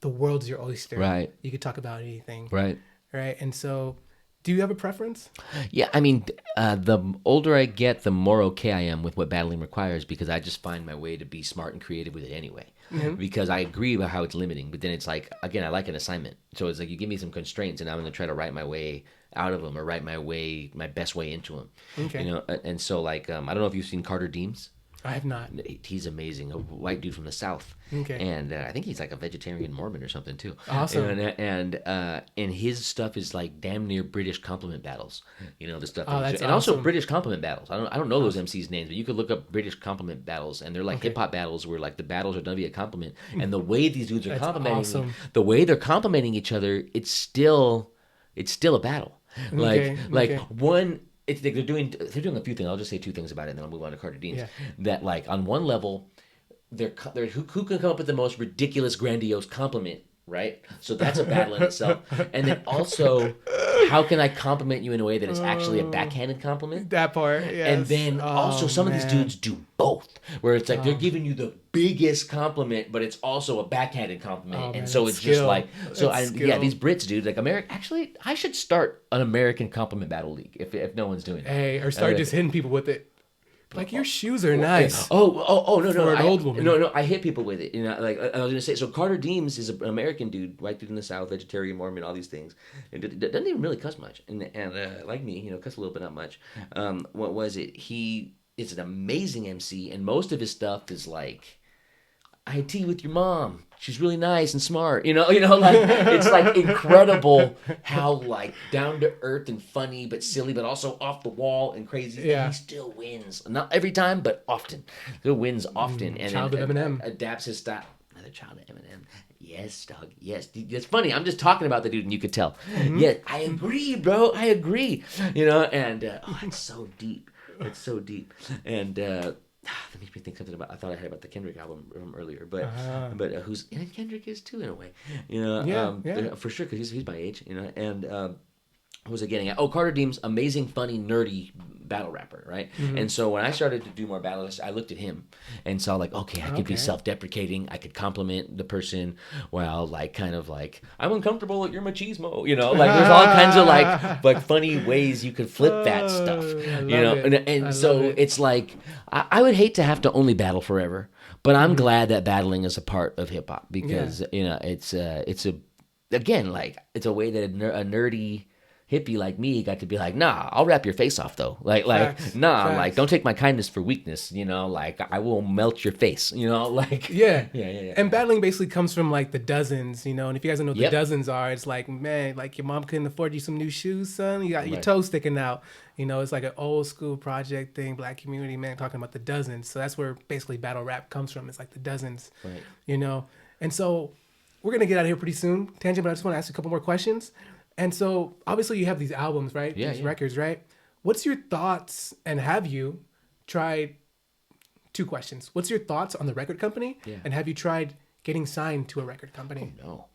the world's your oyster. Right. You could talk about anything. Right. Right. And so, do you have a preference? Yeah, I mean, the older I get, the more okay I am with what battling requires, because I just find my way to be smart and creative with it anyway. Mm-hmm. Because I agree about how it's limiting, but then it's like, again, I like an assignment. So it's like you give me some constraints, and I'm going to try to write my way out of them, or write my best way into them. Okay. And so like, I don't know if you've seen Carter Deems. I have not. He's amazing, a white dude from the South. Okay. And I think he's like a vegetarian Mormon or something too. Awesome. And his stuff is like damn near British compliment battles. The stuff. Oh, that's and awesome. Also British compliment battles. I don't know those MCs' names, but you could look up British compliment battles, and they're like hip hop battles where like the battles are done via compliment. And the way these dudes are complimenting, the way they're complimenting each other, it's still a battle. One. They're doing a few things. I'll just say 2 things about it, and then I'll move on to Carter Dean's. Yeah. That like on one level, they're who can come up with the most ridiculous, grandiose compliment right? So that's a battle in itself. And then also, how can I compliment you in a way that it's actually a backhanded compliment? That part, yes. And then also some of these dudes do both, where it's like they're Oh. giving you the biggest compliment, but it's also a backhanded compliment. Oh, and man, so that's it's just skill. like, That's skill. these Brits, dude, like Actually, I should start an American compliment battle league if no one's doing it. Hey, or start just hitting people with it. Like, your shoes are nice. No, For an old woman. No, I hit people with it. You know, like I was gonna say. So Carter Deems is an American dude, white dude in the South, vegetarian, Mormon, all these things. And doesn't even really cuss much, and like me, you know, cuss a little bit, not much. What was it? He is an amazing MC, and most of his stuff is like, I had tea with your mom. She's really nice and smart. You know, like it's like incredible how like down to earth and funny, but silly, but also off the wall and crazy. Yeah. And he still wins. Not every time, but often. Still wins often. And Child of Eminem. Adapts his style. Another child of Eminem. Yes, dog. Yes. It's funny. I'm just talking about the dude and you could tell. Yeah, I agree, bro. I agree. You know, and it's so deep. It's so deep. And that makes me think something about. I thought I had about the Kendrick album from earlier, but who's and Kendrick is too in a way, you know. Yeah. For sure, because he's my age, you know. And what was I getting at? Oh, Carter Deems, amazing, funny, nerdy battle rapper, right? And so when I started to do more battles, I looked at him and saw like, okay, I could be self-deprecating. I could compliment the person while like kind of like, I'm uncomfortable at your machismo, you know. Like there's all kinds of like funny ways you could flip that stuff, you know. And so it's like I would hate to have to only battle forever, but I'm glad that battling is a part of hip hop because you know it's a again like it's a way that a nerdy hippie like me got to be like, nah, I'll rap your face off though. Facts. Like don't take my kindness for weakness, you know, like I will melt your face, you know, like yeah. And battling basically comes from like the dozens, you know, and if you guys don't know what the Yep. dozens are, it's like, man, like your mom couldn't afford you some new shoes, son. You got your toes sticking out. You know, it's like an old school project thing, black community, man, talking about the dozens. So that's where basically battle rap comes from. It's like the dozens, Right. you know. And so we're going to get out of here pretty soon, Tangent, but I just want to ask you a couple more questions. And so obviously you have these albums, right? Yeah, These yeah. records, right? What's your thoughts, and have you tried, two questions. What's your thoughts on the record company? Yeah. And have you tried getting signed to a record company? No.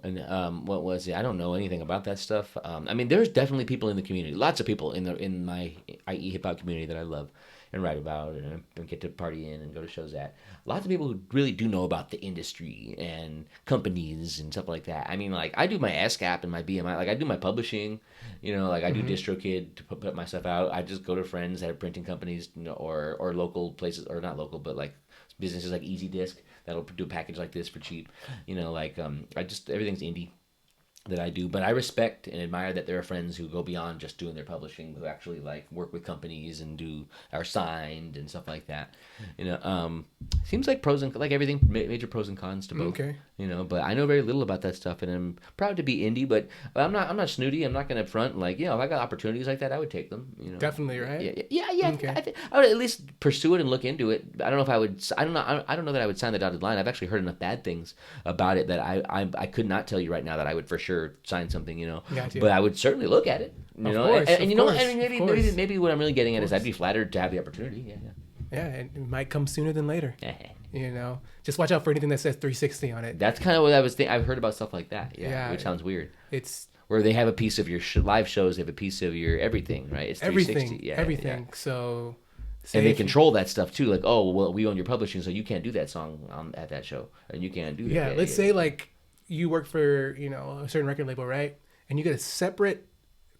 And what was it? I don't know anything about that stuff. I mean, there's definitely people in the community, lots of people in my IE hip hop community that I love and write about and get to party in and go to shows at. Lots of people who really do know about the industry and companies and stuff like that. I mean, like I do my ASCAP and my BMI, like I do my publishing, you know, like I do DistroKid to put my stuff out. I just go to friends that have printing companies, you know, or local places, or not local, but like businesses like Easy Disc that'll do a package like this for cheap, you know, like everything's indie that I do, but I respect and admire that there are friends who go beyond just doing their publishing, who actually like work with companies and are signed and stuff like that. You know, seems like pros and like everything, major pros and cons to both. Okay. You know, but I know very little about that stuff, and I'm proud to be indie, but I'm not snooty. I'm not going to front like, you know, if I got opportunities like that, I would take them. You know, Definitely, right? Yeah. Okay. I would at least pursue it and look into it. I don't know if I would. I don't know that I would sign the dotted line. I've actually heard enough bad things about it that I could not tell you right now that I would for sure sign something. You know, Gotcha. but I would certainly look at it. You know, course, and of you know, course, and maybe what I'm really getting at is I'd be flattered to have the opportunity. Yeah. Yeah, and it might come sooner than later. You know, just watch out for anything that says 360 on it. That's kind of what I was thinking. I've heard about stuff like that. Yeah, which sounds weird. It's where they have a piece of your live shows, they have a piece of your everything, right? It's 360. everything. So, and they control that stuff too. Like, oh, well, we own your publishing, so you can't do that song at that show, and you can't do that. Yeah, let's say like you work for, you know, a certain record label, right? And you get a separate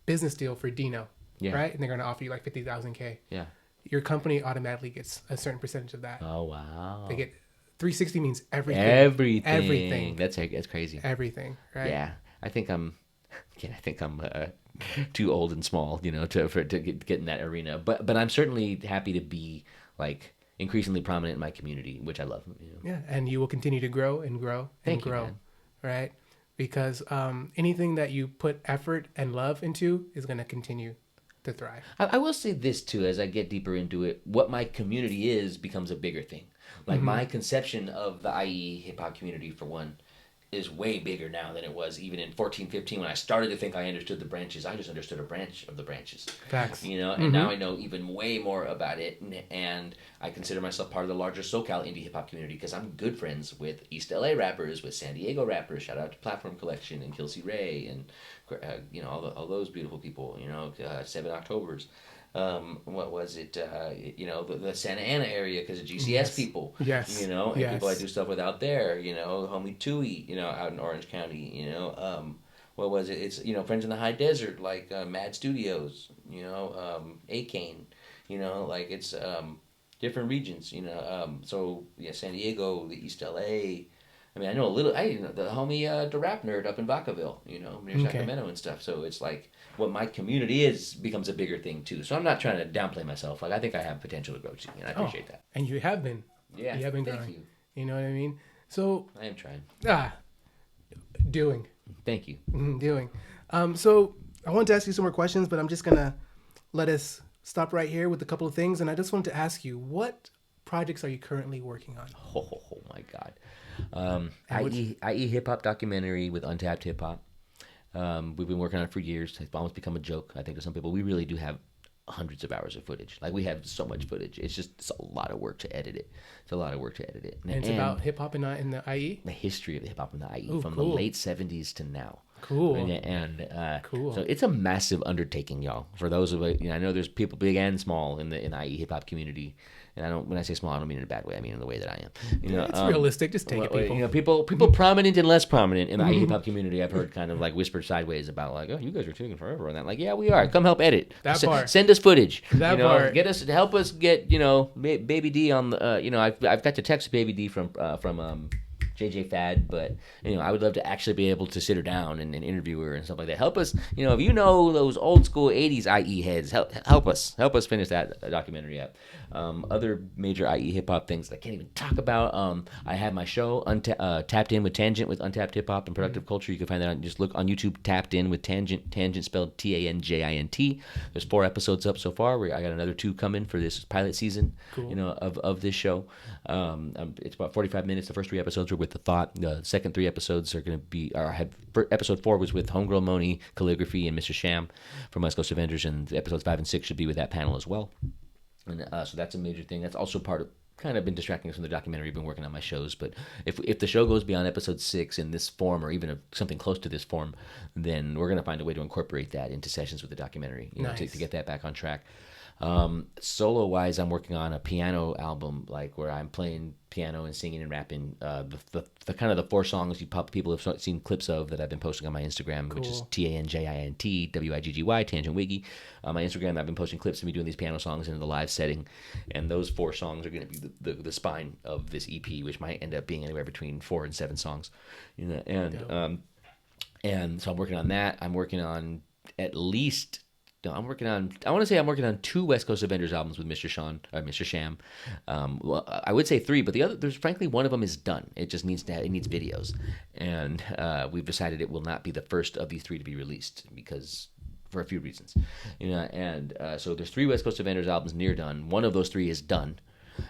business deal for Dino, right? And they're going to offer you like 50,000 K. Yeah. Your company automatically gets a certain percentage of that. Oh wow. They get 360 means everything. Everything. That's crazy. Everything, right? Yeah. I think I'm too old and small, you know, to get in that arena. But I'm certainly happy to be like increasingly prominent in my community, which I love. You know? Yeah, and you will continue to grow and grow and grow, man. Right? Because anything that you put effort and love into is going to continue to thrive. I will say this too, as I get deeper into it, what my community is becomes a bigger thing. Like my conception of the IE hip hop community, for one, is way bigger now than it was even in 14, 15 when I started to think I understood the branches. I just understood a branch of the branches. Facts. You know, and now I know even way more about it, and I consider myself part of the larger SoCal indie hip hop community because I'm good friends with East LA rappers, with San Diego rappers. Shout out to Platform Collection and Kelsey Ray and you know all those beautiful people. You know, 7 Octobers. What was it? You know, the Santa Ana area because of GCS people. Yes. You know, and people I do stuff with out there. You know, homie Tui. You know, out in Orange County. You know, what was it? It's you know friends in the high desert like Mad Studios. You know, A-Kane. You know, like it's different regions. You know, so yeah, San Diego, the East LA. I mean, I know a little. The homie, the rap nerd up in Vacaville, you know, near Sacramento and stuff. So it's like what my community is becomes a bigger thing too. So I'm not trying to downplay myself. Like I think I have potential to grow too, and I appreciate that. And you have been. Yeah, you have been growing. You. You know what I mean? So I am trying. Doing. Thank you. Doing. So I want to ask you some more questions, but I'm just gonna let us stop right here with a couple of things, and I just wanted to ask you what projects are you currently working on? Oh my God. IE hip hop documentary with Untapped Hip Hop. We've been working on it for years. It's almost become a joke, I think, to some people. We really do have hundreds of hours of footage. Like we have so much footage. It's a lot of work to edit it. And it's about hip hop in the IE. The history of the hip hop in the IE from cool. the late '70s to now. Cool. Cool. So it's a massive undertaking, y'all. For those of you know, I know there's people big and small in the IE hip hop community. And when I say small, I don't mean in a bad way. I mean in the way that I am. You know, it's realistic. Just take it, people. You know, people prominent and less prominent in the hip hop community. I've heard kind of like whispered sideways about like, oh, you guys are taking forever on that. Like, yeah, we are. Come help edit. That part. Send us footage. That part. Help us get Baby D on the. I've got to text Baby D from JJ Fad, but I would love to actually be able to sit her down and interview her and stuff like that. Help us, if you know those old school '80s IE heads, help us finish that documentary up. Other major IE hip hop things that I can't even talk about. I have my show Tapped In with Tanjint with Untapped Hip Hop and Productive Culture. You can find that just look on YouTube. Tapped In with Tanjint spelled TANJINT. There's 4 episodes up so far. I got another 2 coming for this pilot season. Cool. Of this show. It's about 45 minutes. The first 3 episodes were with The Thought. The second 3 episodes are going to be. Episode 4 was with Homegirl Moni, Calligraphy, and Mr. Sham from West Coast Avengers, and episodes 5 and 6 should be with that panel as well. And so that's a major thing. That's also part of kind of been distracting us from the documentary. I've been working on my shows, but if the show goes beyond episode 6 in this form, or even something close to this form, then we're going to find a way to incorporate that into sessions with the documentary, to get that back on track. Solo wise, I'm working on a piano album, like where I'm playing piano and singing and rapping. The kind of the 4 songs people have seen clips of that I've been posting on my Instagram, cool. Which is TANJINT WIGGY Tanjint Wiggy. On my Instagram, I've been posting clips of me doing these piano songs in the live setting, and those 4 songs are going to be the spine of this EP, which might end up being anywhere between 4 and 7 songs. And so I'm working on that. I'm working on at least. No, I want to say I'm working on 2 West Coast Avengers albums with Mr. Sham. Well, I would say 3, but there's frankly one of them is done. It just needs videos, and we've decided it will not be the first of these 3 to be released because for a few reasons, And so there's 3 West Coast Avengers albums near done. One of those 3 is done,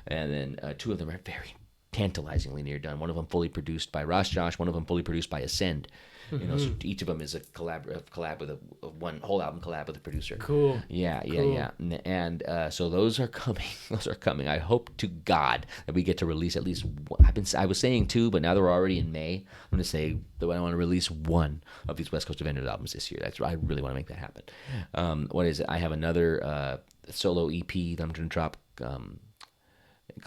and then 2 of them are very tantalizingly near done. One of them fully produced by Ross Josh. One of them fully produced by Ascend. So each of them is a collab with one whole album collab with a producer. Cool. Yeah. And so those are coming. I hope to God that we get to release at least one. I was saying 2, but now that we're already in May, I'm going to say that I want to release 1 of these West Coast Avengers albums this year. I really want to make that happen. What is it? I have another solo EP that I'm going to drop.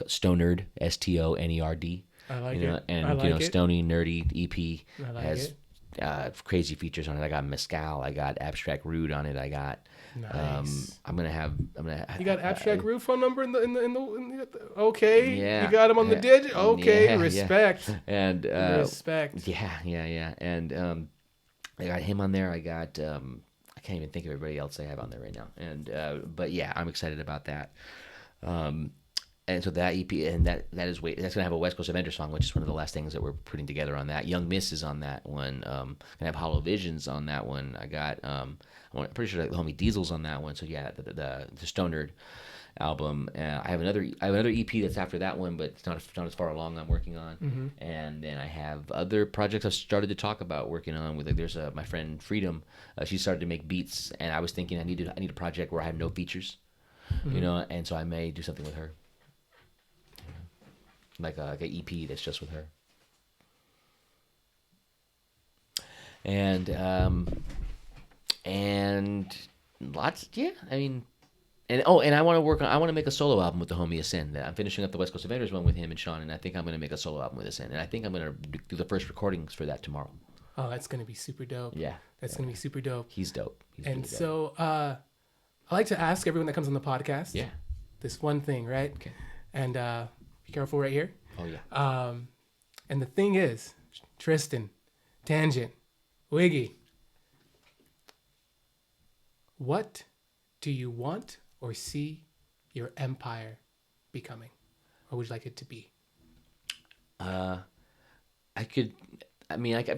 Stonerd, STONERD. I like it. And Stony Nerdy EP has it. Crazy features on it. I got Mescal. I got Abstract Rude on it. I got. Nice. I'm gonna have. You got Abstract Rude phone number in the okay. Yeah. You got him on the digit. Okay. Yeah, respect. Yeah. And respect. Yeah. And I got him on there. I got. I can't even think of everybody else I have on there right now. And but yeah, I'm excited about that. And so that EP and that's gonna have a West Coast Avenger song, which is one of the last things that we're putting together on that. Young Miss is on that one. Gonna have Hollow Visions on that one. I got I'm pretty sure that homie Diesel's on that one. So yeah, the Stonerd, album. I have another EP that's after that one, but it's not as far along. I'm working on, and then I have other projects I've started to talk about working on. With there's my friend Freedom. She started to make beats, and I was thinking I need a project where I have no features, and so I may do something with her, like a EP that's just with her. And lots, yeah. I mean, and I want to make a solo album with the homie Ascend. I'm finishing up the West Coast Avengers one with him and Sean, and I think I'm going to make a solo album with Ascend, and I think I'm going to do the first recordings for that tomorrow. Oh, that's going to be super dope. Yeah, that's going to be super dope. He's dope. He's and really dope. So, I like to ask everyone that comes on the podcast. Yeah. This one thing, right? Okay. And be careful right here. Oh yeah. And the thing is, Tristan, Tanjint, Wiggy, what do you want or see your empire becoming? Or would you like it to be? I've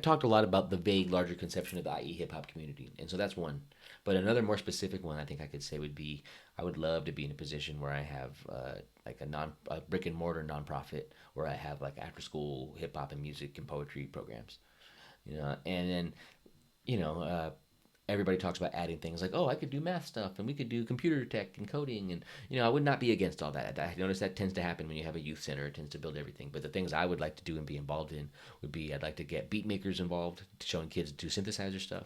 talked a lot about the vague, larger conception of the IE hip hop community, and so that's one. But another more specific one I think I could say would be I would love to be in a position where I have like a brick and mortar nonprofit where I have like after school hip hop and music and poetry programs, and then everybody talks about adding things like, oh, I could do math stuff and we could do computer tech and coding, and I would not be against all that. I notice that tends to happen when you have a youth center. It tends to build everything. But the things I would like to do and be involved in would be I'd like to get beat makers involved, showing kids to do synthesizer stuff.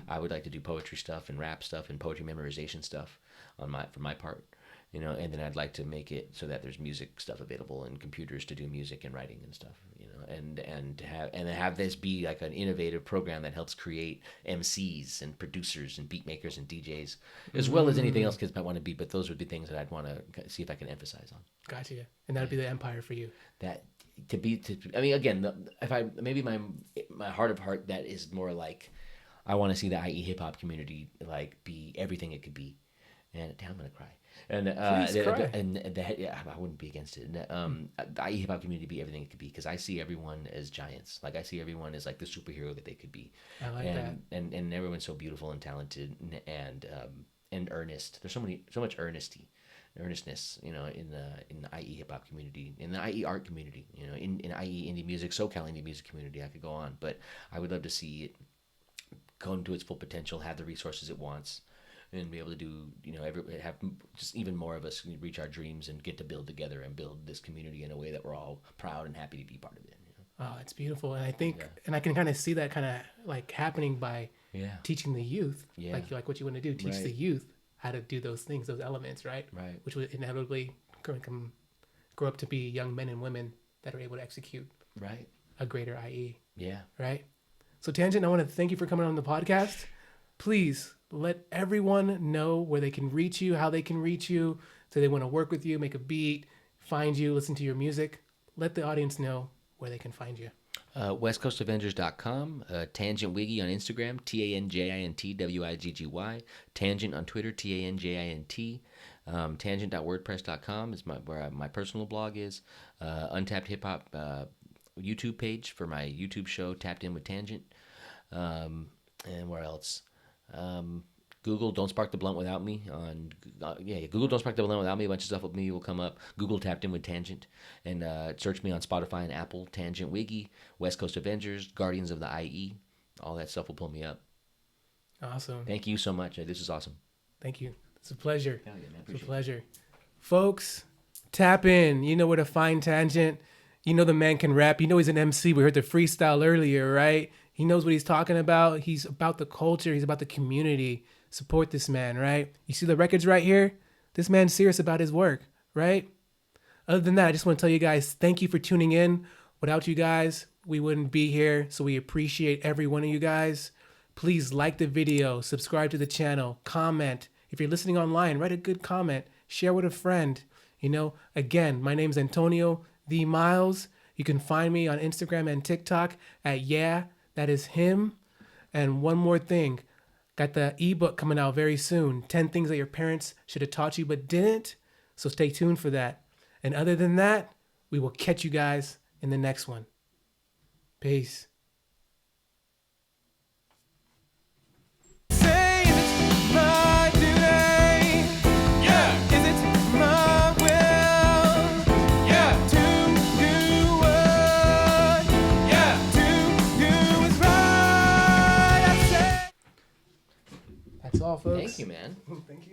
I would like to do poetry stuff and rap stuff and poetry memorization stuff for my part. And then I'd like to make it so that there's music stuff available and computers to do music and writing and stuff, and have this be like an innovative program that helps create MCs and producers and beat makers and DJs, as well as anything else kids might want to be. But those would be things that I'd want to see if I can emphasize on. Gotcha. And that'd be the empire for you. Maybe my heart of heart, that is more like I want to see the IE hip hop community like be everything it could be. And I'm gonna cry. And I wouldn't be against it. And the IE hip hop community be everything it could be, because I see everyone as giants. Like I see everyone as like the superhero that they could be. I like that. And everyone's so beautiful and talented and earnest. There's so much earnestness, in the IE hip hop community, in the IE art community, in IE indie music, SoCal indie music community. I could go on, but I would love to see it go into its full potential, have the resources it wants, and be able to do, have just even more of us reach our dreams and get to build together and build this community in a way that we're all proud and happy to be part of it. Oh, it's beautiful. And I think, and I can kind of see that kind of like happening by teaching the youth, like what you want to do, teach the youth how to do those things, those elements, right? Right. Which would inevitably grow up to be young men and women that are able to execute a greater IE. Yeah. Right? So Tanjint, I want to thank you for coming on the podcast. Please let everyone know where they can reach you, how they can reach you. So they want to work with you, make a beat, find you, listen to your music. Let the audience know where they can find you. WestCoastAvengers.com, Tanjint Wiggy on Instagram, TanjintWiggy, Tanjint on Twitter, TanJint. Tangent.wordpress.com is where my personal blog is. Untapped Hip Hop YouTube page for my YouTube show, Tapped In with Tanjint. And where else? Google Don't Spark the Blunt Without Me Google Don't Spark the Blunt Without Me. A bunch of stuff with me will come up. Google Tapped In with Tanjint, and search me on Spotify and Apple. Tanjint Wiggy, West Coast Avengers, Guardians of the IE. All that stuff will pull me up. Awesome. Thank you so much. This is awesome. Thank you. It's a pleasure. Hell yeah, man. It's a pleasure. Folks, tap in. You know where to find Tanjint. You know the man can rap. You know he's an MC. We heard the freestyle earlier, right? He knows what he's talking about. He's about the culture. He's about the community. Support this man, right? You see the records right here? This man's serious about his work, right? Other than that, I just want to tell you guys, thank you for tuning in. Without you guys, we wouldn't be here. So we appreciate every one of you guys. Please like the video, subscribe to the channel, comment. If you're listening online, write a good comment, share with a friend. Again, my name's Antonio The Miles. You can find me on Instagram and TikTok at that is him. And one more thing, got the ebook coming out very soon, 10 things that your parents should have taught you but didn't. So stay tuned for that. And other than that, we will catch you guys in the next one. Peace. Say it's my duty. Yeah. Is it my Thank you, man. Thank